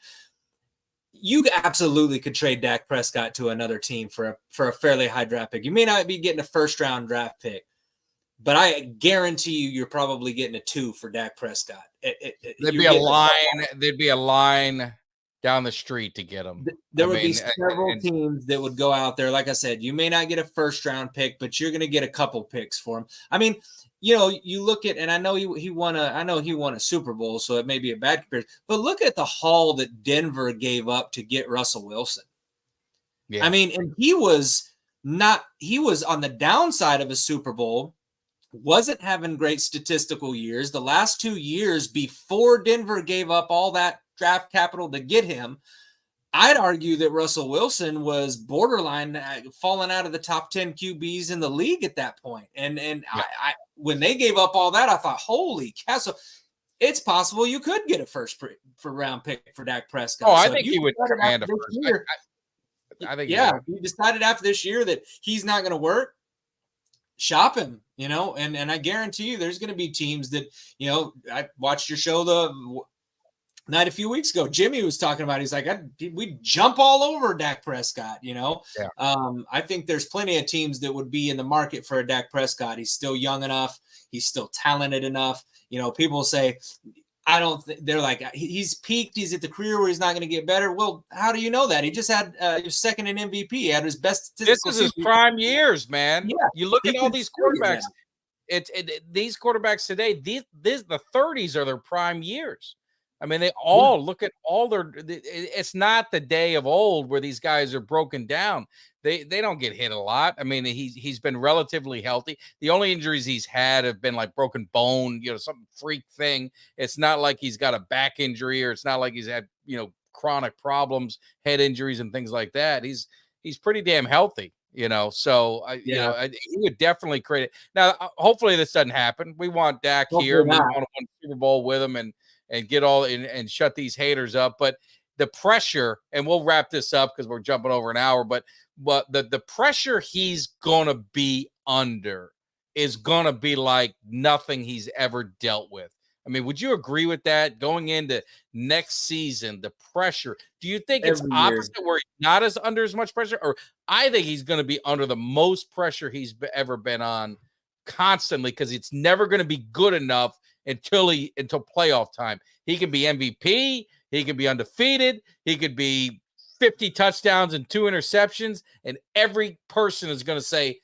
[SPEAKER 6] You absolutely could trade Dak Prescott to another team for a fairly high draft pick. You may not be getting a 1st round draft pick, but I guarantee you're probably getting a 2 for Dak Prescott.
[SPEAKER 4] There'd be a line down the street to get him.
[SPEAKER 6] There would be several teams that would go out there. Like I said, you may not get a 1st round pick, but you're going to get a couple picks for him. I mean, you look at, and I know he won a Super Bowl, so it may be a bad comparison, but look at the haul that Denver gave up to get Russell Wilson. Yeah. I mean, and he was on the downside of a Super Bowl, wasn't having great statistical years. The last 2 years before Denver gave up all that draft capital to get him, I'd argue that Russell Wilson was borderline falling out of the top 10 QBs in the league at that point. And I when they gave up all that, I thought, holy cow. So it's possible you could get a 1st round pick for Dak Prescott.
[SPEAKER 4] I think he would command a 1st. I think,
[SPEAKER 6] if you decided after this year that he's not going to work, shop him, and I guarantee you there's going to be teams that, I watched your show the night a few weeks ago. Jimmy was talking about, he's like, we'd jump all over Dak Prescott, I think there's plenty of teams that would be in the market for a Dak Prescott. He's still young enough. He's still talented enough. People say, they're like, he's peaked. He's at the career where he's not going to get better. Well, how do you know that? He just had his 2nd in MVP. He had his best statistical
[SPEAKER 4] season. This is his prime years, man.
[SPEAKER 6] Yeah,
[SPEAKER 4] you look at all these quarterbacks. These quarterbacks today, the 30s are their prime years. I mean, they all look at all it's not the day of old where these guys are broken down. They don't get hit a lot. I mean, he's been relatively healthy. The only injuries he's had have been like broken bone, some freak thing. It's not like he's got a back injury, or it's not like he's had, chronic problems, head injuries and things like that. He's pretty damn healthy, so he would definitely create it. Now, hopefully this doesn't happen. We want Dak here. We want to win Super Bowl with him and get all and shut these haters up. But the pressure, and we'll wrap this up because we're jumping over an hour, but the pressure he's going to be under is gonna be like nothing he's ever dealt with. I mean, would you agree with that? Going into next season, the pressure. Do you think it's
[SPEAKER 6] Every year.
[SPEAKER 4] opposite where he's not as under as much pressure? Or I think he's going to be under the most pressure he's ever been on constantly because it's never going to be good enough until playoff time. He can be MVP, he can be undefeated, he could be 50 touchdowns and 2 interceptions, and every person is going to say,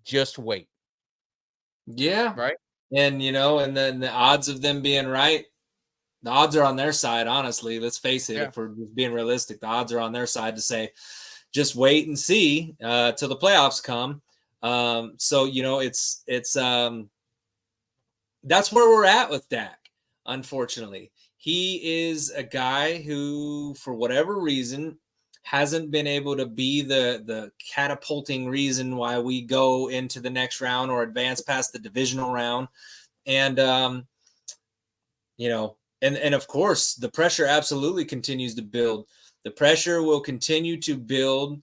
[SPEAKER 4] just wait.
[SPEAKER 6] Yeah.
[SPEAKER 4] Right.
[SPEAKER 6] And, and then the odds of them being right, the odds are on their side, honestly. Let's face it.
[SPEAKER 4] Yeah.
[SPEAKER 6] If we're being realistic, the odds are on their side to say, just wait and see till the playoffs come. So, it's that's where we're at with Dak, unfortunately. He is a guy who, for whatever reason, hasn't been able to be the catapulting reason why we go into the next round or advance past the divisional round. And, and of course, the pressure absolutely continues to build. The pressure will continue to build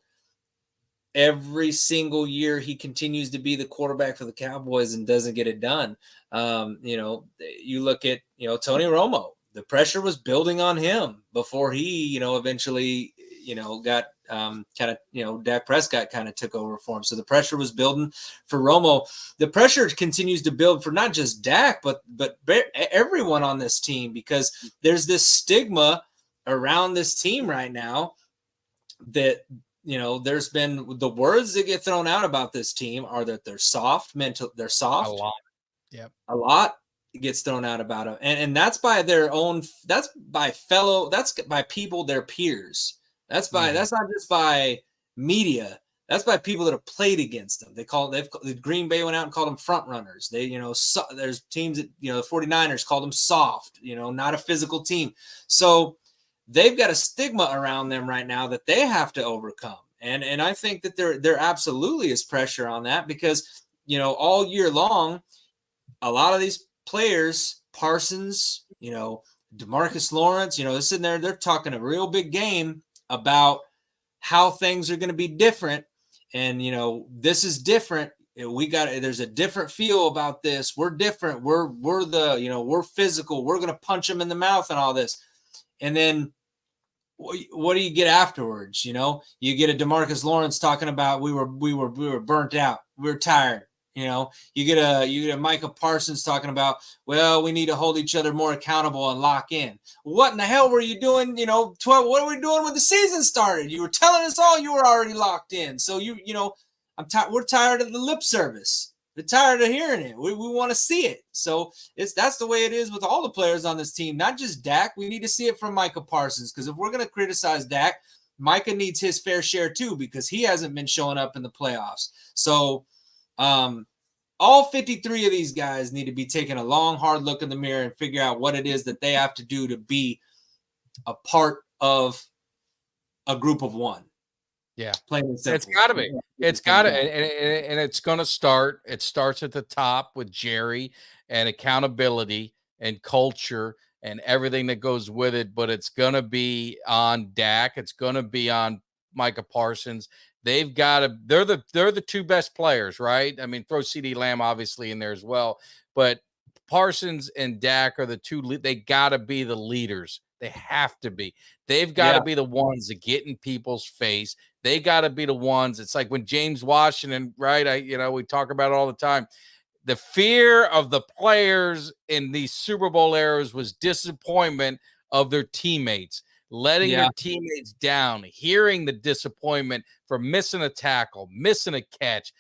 [SPEAKER 6] every single year he continues to be the quarterback for the Cowboys and doesn't get it done. You look at, Tony Romo, the pressure was building on him before he, eventually, got Dak Prescott kind of took over for him. So the pressure was building for Romo. The pressure continues to build for not just Dak, but everyone on this team, because there's this stigma around this team right now that, there's been the words that get thrown out about this team are that they're soft. A lot.
[SPEAKER 4] Yep.
[SPEAKER 6] A lot gets thrown out about them. And that's by their own, that's by people, their peers. That's not just by media. That's by people that have played against them. The Green Bay went out and called them front runners. There's teams that, the 49ers called them soft, not a physical team. So they've got a stigma around them right now that they have to overcome. And I think that there absolutely is pressure on that because, all year long, a lot of these players, Parsons, DeMarcus Lawrence, they're sitting there, they're talking a real big game about how things are going to be different. And, this is different. There's a different feel about this. We're different. We're physical. We're going to punch them in the mouth and all this. And then what do you get afterwards? You get a DeMarcus Lawrence talking about we were burnt out. We were tired. You get a Micah Parsons talking about, well, we need to hold each other more accountable and lock in. What in the hell were you doing? What are we doing when the season started? You were telling us all you were already locked in. So we're tired of the lip service. We're tired of hearing it. We want to see it. So that's the way it is with all the players on this team, not just Dak. We need to see it from Micah Parsons, because if we're going to criticize Dak, Micah needs his fair share too, because he hasn't been showing up in the playoffs. So all 53 of these guys need to be taking a long, hard look in the mirror and figure out what it is that they have to do to be a part of a group of one.
[SPEAKER 4] Yeah.
[SPEAKER 6] Plain and simple.
[SPEAKER 4] It's got to be. It's got to, and it's going to start. It starts at the top with Jerry and accountability and culture and everything that goes with it. But it's going to be on Dak. It's going to be on Micah Parsons. They've got to. They're the two best players, right? I mean, throw CeeDee Lamb obviously in there as well, but Parsons and Dak are the two. They got to be the leaders. They have to be. They've got to be the ones that get in people's face. They got to be the ones. It's like when James Washington, right? We talk about it all the time. The fear of the players in these Super Bowl eras was disappointment of their teammates, letting their teammates down, hearing the disappointment for missing a tackle, missing a catch.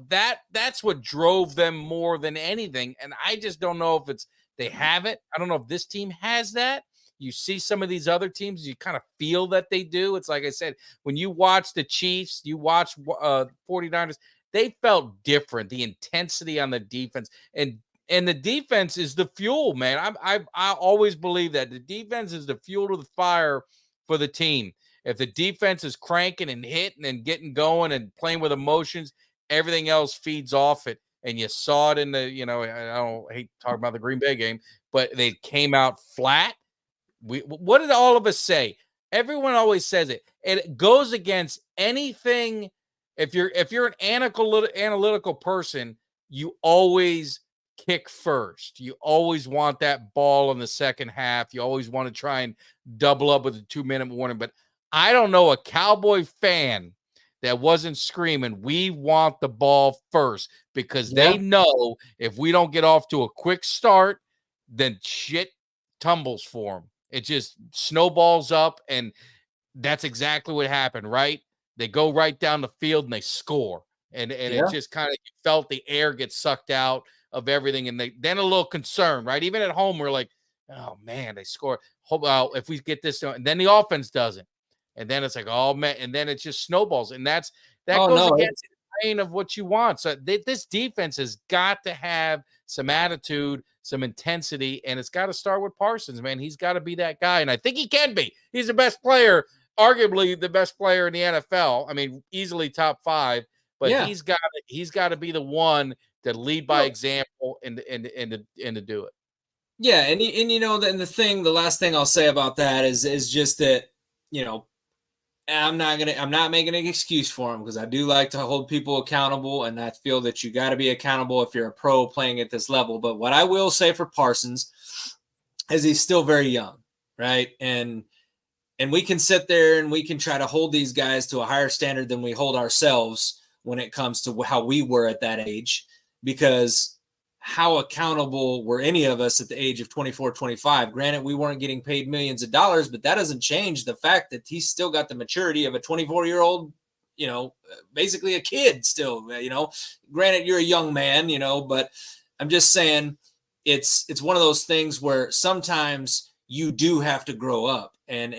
[SPEAKER 4] That's what drove them more than anything. And I just don't know if they have it. I don't know if this team has that. You see some of these other teams, you kind of feel that they do. It's like I said, when you watch the Chiefs, you watch 49ers, they felt different. The intensity on the defense and the defense is the fuel, man. I always believe that the defense is the fuel to the fire for the team. If the defense is cranking and hitting and getting going and playing with emotions, everything else feeds off it. And you saw it in the, I hate talking about the Green Bay game, but they came out flat. What did all of us say? Everyone always says it. It goes against anything. If you're an analytical person, you always kick first. You always want that ball in the second half. You always want to try and double up with a 2-minute warning. But I don't know a Cowboy fan that wasn't screaming, we want the ball first, because they know if we don't get off to a quick start, then shit tumbles for them. It just snowballs up, and that's exactly what happened, right? They go right down the field and they score. And it just kind of felt the air get sucked out of everything. And then a little concern, right? Even at home, we're like, oh man, they score. Well, if we get this, and then the offense doesn't. And then it's like, oh man, and then it just snowballs. And that goes against the grain of what you want. So this defense has got to have some attitude, some intensity, and it's got to start with Parsons, man. He's got to be that guy. And I think he can be. He's the best player, arguably the best player in the NFL. I mean, easily top 5. But he's got to be the one to lead by example and to do it.
[SPEAKER 6] Yeah, and the last thing I'll say about that is just that, I'm not making an excuse for him, because I do like to hold people accountable, and I feel that you got to be accountable if you're a pro playing at this level. But what I will say for Parsons is he's still very young, right? And we can sit there and we can try to hold these guys to a higher standard than we hold ourselves when it comes to how we were at that age, because how accountable were any of us at the age of 24, 25? Granted, we weren't getting paid millions of dollars, but that doesn't change the fact that he's still got the maturity of a 24-year-old, basically a kid still, Granted, you're a young man, but I'm just saying it's one of those things where sometimes you do have to grow up, and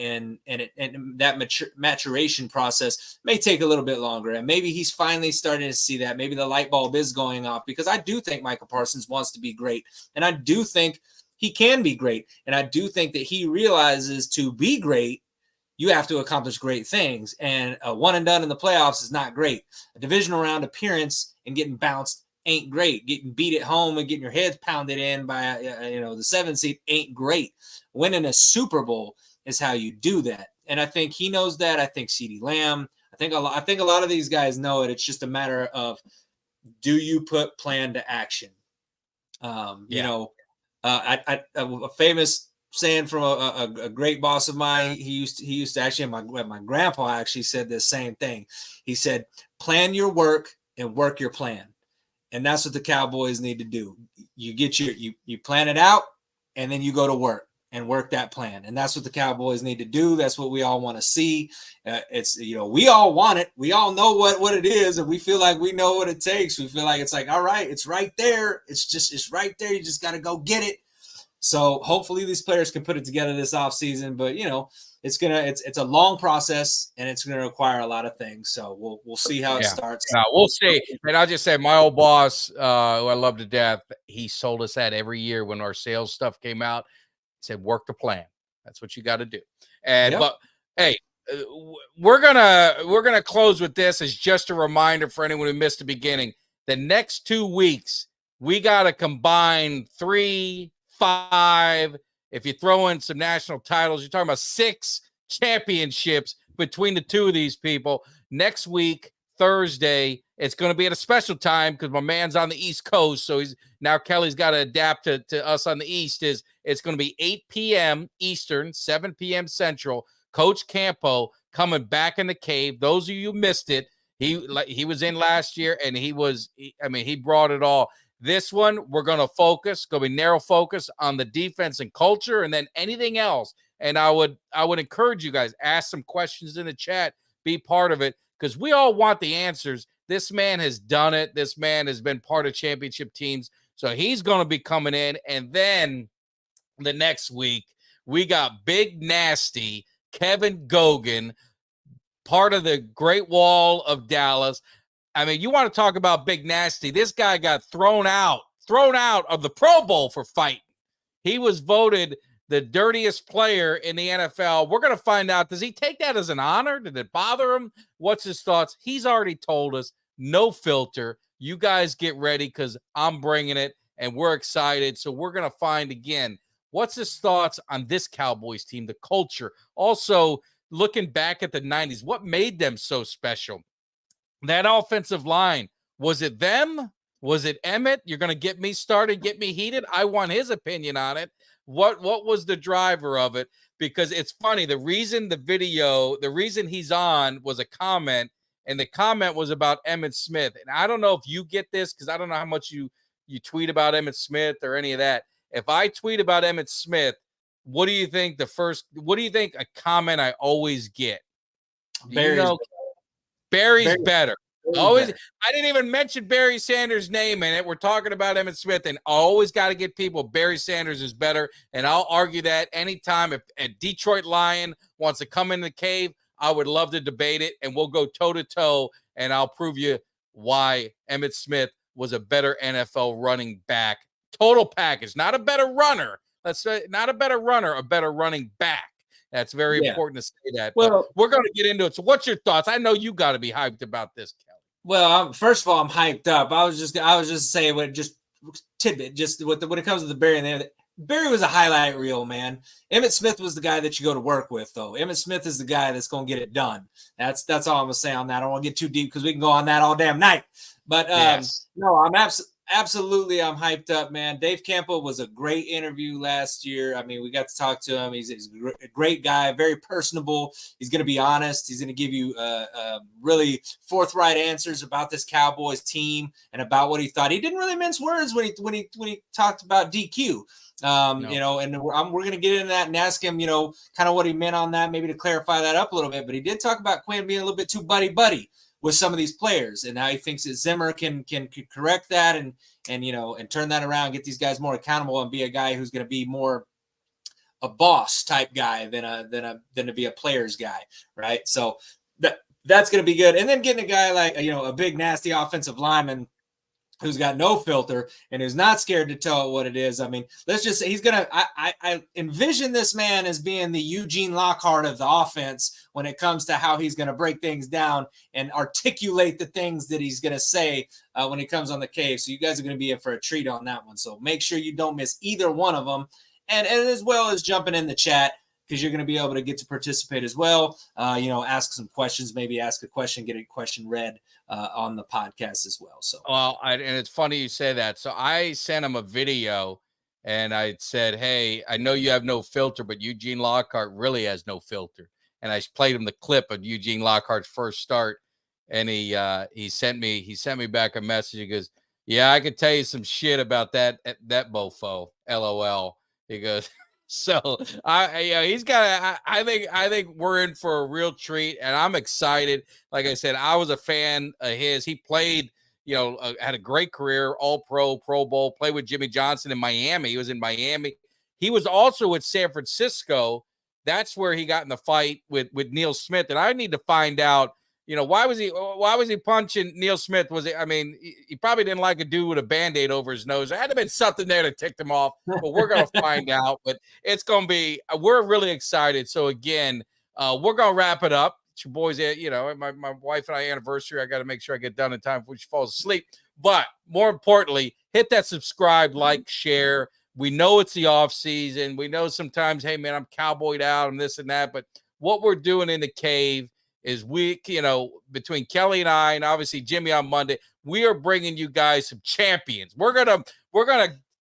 [SPEAKER 6] that maturation process may take a little bit longer. And maybe he's finally starting to see that. Maybe the light bulb is going off, because I do think Michael Parsons wants to be great. And I do think he can be great. And I do think that he realizes to be great, you have to accomplish great things. And a one and done in the playoffs is not great. A divisional round appearance and getting bounced ain't great. Getting beat at home and getting your head pounded in by, the 7th seed ain't great. Winning a Super Bowl is how you do that. And I think he knows that. I think CeeDee Lamb, I think a lot of these guys know it. It's just a matter of, do you put plan to action? A famous saying from a great boss of mine, he used to actually, my grandpa actually said this same thing. He said, plan your work and work your plan. And that's what the Cowboys need to do. You get you plan it out, and then you go to work and work that plan. And that's what the Cowboys need to do. That's what we all want to see. We all want it. We all know what it is, and we feel like we know what it takes. We feel like it's like, all right, it's right there. It's right there. You just got to go get it. So hopefully these players can put it together this offseason. But, it's a long process, and it's going to require a lot of things. So we'll see how it starts.
[SPEAKER 4] No, we'll see. And I'll just say, my old boss, who I love to death, he sold us that every year when our sales stuff came out. He said, work the plan. That's what you got to do. And but hey, we're gonna close with this as just a reminder for anyone who missed the beginning. The next 2 weeks, we got to combine 3, 5. If you throw in some national titles, you're talking about 6 championships between the 2 of these people. Next week, Thursday, it's going to be at a special time because my man's on the East Coast. So Kelly's got to adapt to us on the East. It's going to be 8 p.m. Eastern, 7 p.m. Central. Coach Campo coming back in the cave. Those of you who missed it, he was in last year, and he brought it all. This one, we're going to be narrow focus on the defense and culture, and then anything else. And I would encourage you guys, ask some questions in the chat, be part of it, because we all want the answers. This man has done it. This man has been part of championship teams. So he's going to be coming in. And then the next week, we got Big Nasty Kevin Gogan, part of the Great Wall of Dallas. I mean, you want to talk about Big Nasty. This guy got thrown out of the Pro Bowl for fighting. He was voted the dirtiest player in the NFL. We're going to find out. Does he take that as an honor? Did it bother him? What's his thoughts? He's already told us, no filter. You guys get ready because I'm bringing it, and we're excited. So we're going to find, again, what's his thoughts on this Cowboys team, the culture. Also, looking back at the 90s, what made them so special? That offensive line, was it them Was it Emmett? You're going to get me started, get me heated. I want his opinion on it. What was the driver of it? Because it's funny. The reason he's on was a comment, and the comment was about Emmitt Smith. And I don't know if you get this, because I don't know how much you tweet about Emmitt Smith or any of that. If I tweet about Emmitt Smith, what do you think a comment I always get? Barry's better. Always, I didn't even mention Barry Sanders' name in it. We're talking about Emmitt Smith, and always got to get people. Barry Sanders is better, and I'll argue that anytime. If a Detroit Lion wants to come in the cave, I would love to debate it, and we'll go toe to toe, and I'll prove you why Emmitt Smith was a better NFL running back. Total package, not a better runner. Let's say not a better runner, a better running back. That's very important to say that. Well, but we're going to get into it. So what's your thoughts? I know you got to be hyped about this, Kelly.
[SPEAKER 6] Well, first of all, I'm hyped up. I was just saying when it comes to the Barry and there, Barry was a highlight reel, man. Emmitt Smith was the guy that you go to work with, though. Emmitt Smith is the guy that's going to get it done. That's all I'm going to say on that. I don't want to get too deep because we can go on that all damn night. But no, I'm absolutely I'm hyped up, man. Dave Campo was a great interview last year. I mean, we got to talk to him. He's a great guy, very personable. He's going to be honest. He's going to give you really forthright answers about this Cowboys team and about what he thought. He didn't really mince words when he talked about DQ. No. You know, and we're going to get into that and ask him, you know, kind of what he meant on that, maybe to clarify that up a little bit. But he did talk about Quinn being a little bit too buddy with some of these players, and how he thinks that Zimmer can correct that and you know, and turn that around, get these guys more accountable, and be a guy who's going to be more a boss type guy than to be a player's guy, right? So that's going to be good. And then getting a guy like, you know, a big nasty offensive lineman who's got no filter and who's not scared to tell it what it is. I mean, let's just say I envision this man as being the Eugene Lockhart of the offense when it comes to how he's going to break things down and articulate the things that he's going to say when he comes on the cave. So you guys are going to be in for a treat on that one. So make sure you don't miss either one of them. And as well as jumping in the chat, because you're going to be able to get to participate as well. You know, ask some questions, maybe ask a question, get a question read on the podcast as well. So,
[SPEAKER 4] well, and it's funny you say that. So I sent him a video and I said, hey, I know you have no filter, but Eugene Lockhart really has no filter. And I played him the clip of Eugene Lockhart's first start. And he sent me back a message. He goes, yeah, I could tell you some shit about that mofo. LOL. He goes, so he's got. I think we're in for a real treat, and I'm excited. Like I said, I was a fan of his. He played, you know, had a great career, All Pro, Pro Bowl. Played with Jimmy Johnson in Miami. He was in Miami. He was also with San Francisco. That's where he got in the fight with Neil Smith. And I need to find out, you know, why was he punching Neil Smith? Was it? I mean, he probably didn't like a dude with a Band-Aid over his nose. There had to have been something there that ticked him off, but we're going to find out. But it's going to be, we're really excited. So again, we're going to wrap it up. It's your boys, you know, my wife and I anniversary. I got to make sure I get done in time before she falls asleep. But more importantly, hit that subscribe, like, share. We know it's the off season. We know sometimes, hey man, I'm cowboyed out and this and that. But what we're doing in the cave is you know, between Kelly and I, and obviously Jimmy on Monday, we are bringing you guys some champions. We're gonna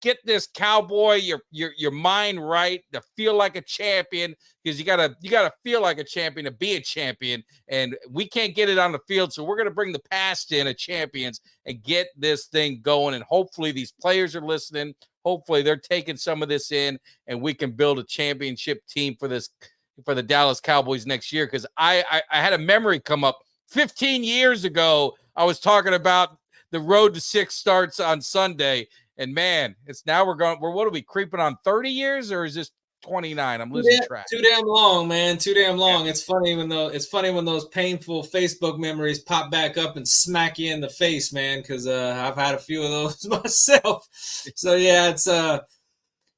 [SPEAKER 4] get this cowboy, your mind right, to feel like a champion, because you gotta feel like a champion to be a champion, and we can't get it on the field, so we're gonna bring the past in of champions and get this thing going. And hopefully these players are listening. Hopefully they're taking some of this in, and we can build a championship team for the Dallas Cowboys next year. Because I had a memory come up 15 years ago. I was talking about the road to 6 starts on Sunday, and man, it's now we're what are we creeping on 30 years, or is this 29? I'm losing track.
[SPEAKER 6] Too damn long, man. Too damn long. Yeah. It's funny when those painful Facebook memories pop back up and smack you in the face, man. Because I've had a few of those myself. So yeah,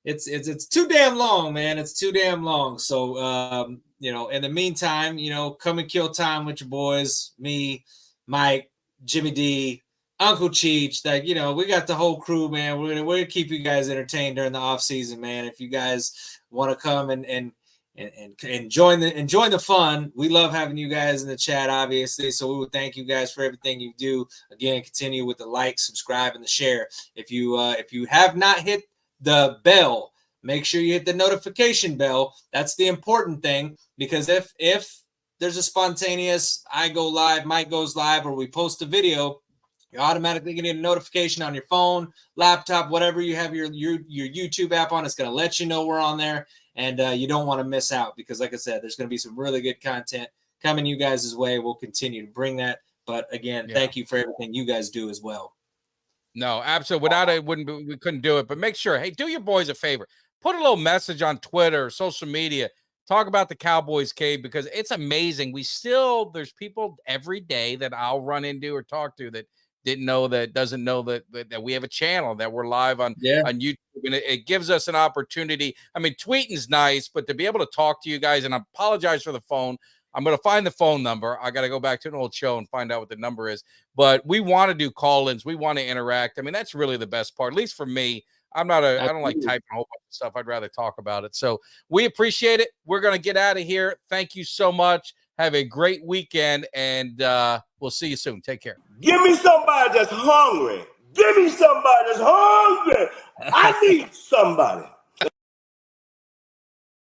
[SPEAKER 6] it's too damn long, man. It's too damn long. So you know, in the meantime, you know, come and kill time with your boys, me, Mike, Jimmy Dee, Uncle Cheech. That, you know, we got the whole crew, man. We're gonna keep you guys entertained during the off season, man. If you guys want to come and and join the fun. We love having you guys in the chat, obviously. So we would thank you guys for everything you do. Again, continue with the like, subscribe, and the share. If you have not hit the bell, make sure you hit the notification bell. That's the important thing, because if there's a spontaneous I go live, Mike goes live, or we post a video, you're automatically getting a notification on your phone, laptop, whatever you have your YouTube app on. It's going to let you know we're on there, and you don't want to miss out, because, like I said, there's going to be some really good content coming you guys' way. We'll continue to bring that. But again, thank you for everything you guys do as well.
[SPEAKER 4] No, absolutely. Without it, we couldn't do it. But make sure, hey, do your boys a favor. Put a little message on Twitter, social media. Talk about the Cowboys Cave, because it's amazing. There's people every day that I'll run into or talk to that doesn't know that we have a channel, that we're live on YouTube, and it gives us an opportunity. I mean, tweeting's nice, but to be able to talk to you guys, and I apologize for the phone. I'm going to find the phone number. I got to go back to an old show and find out what the number is. But we want to do call-ins. We want to interact. I mean, that's really the best part, at least for me. I don't like typing a whole bunch of stuff. I'd rather talk about it. So we appreciate it. We're going to get out of here. Thank you so much. Have a great weekend, and we'll see you soon. Take care.
[SPEAKER 2] Give me somebody that's hungry. Give me somebody that's hungry. I need somebody.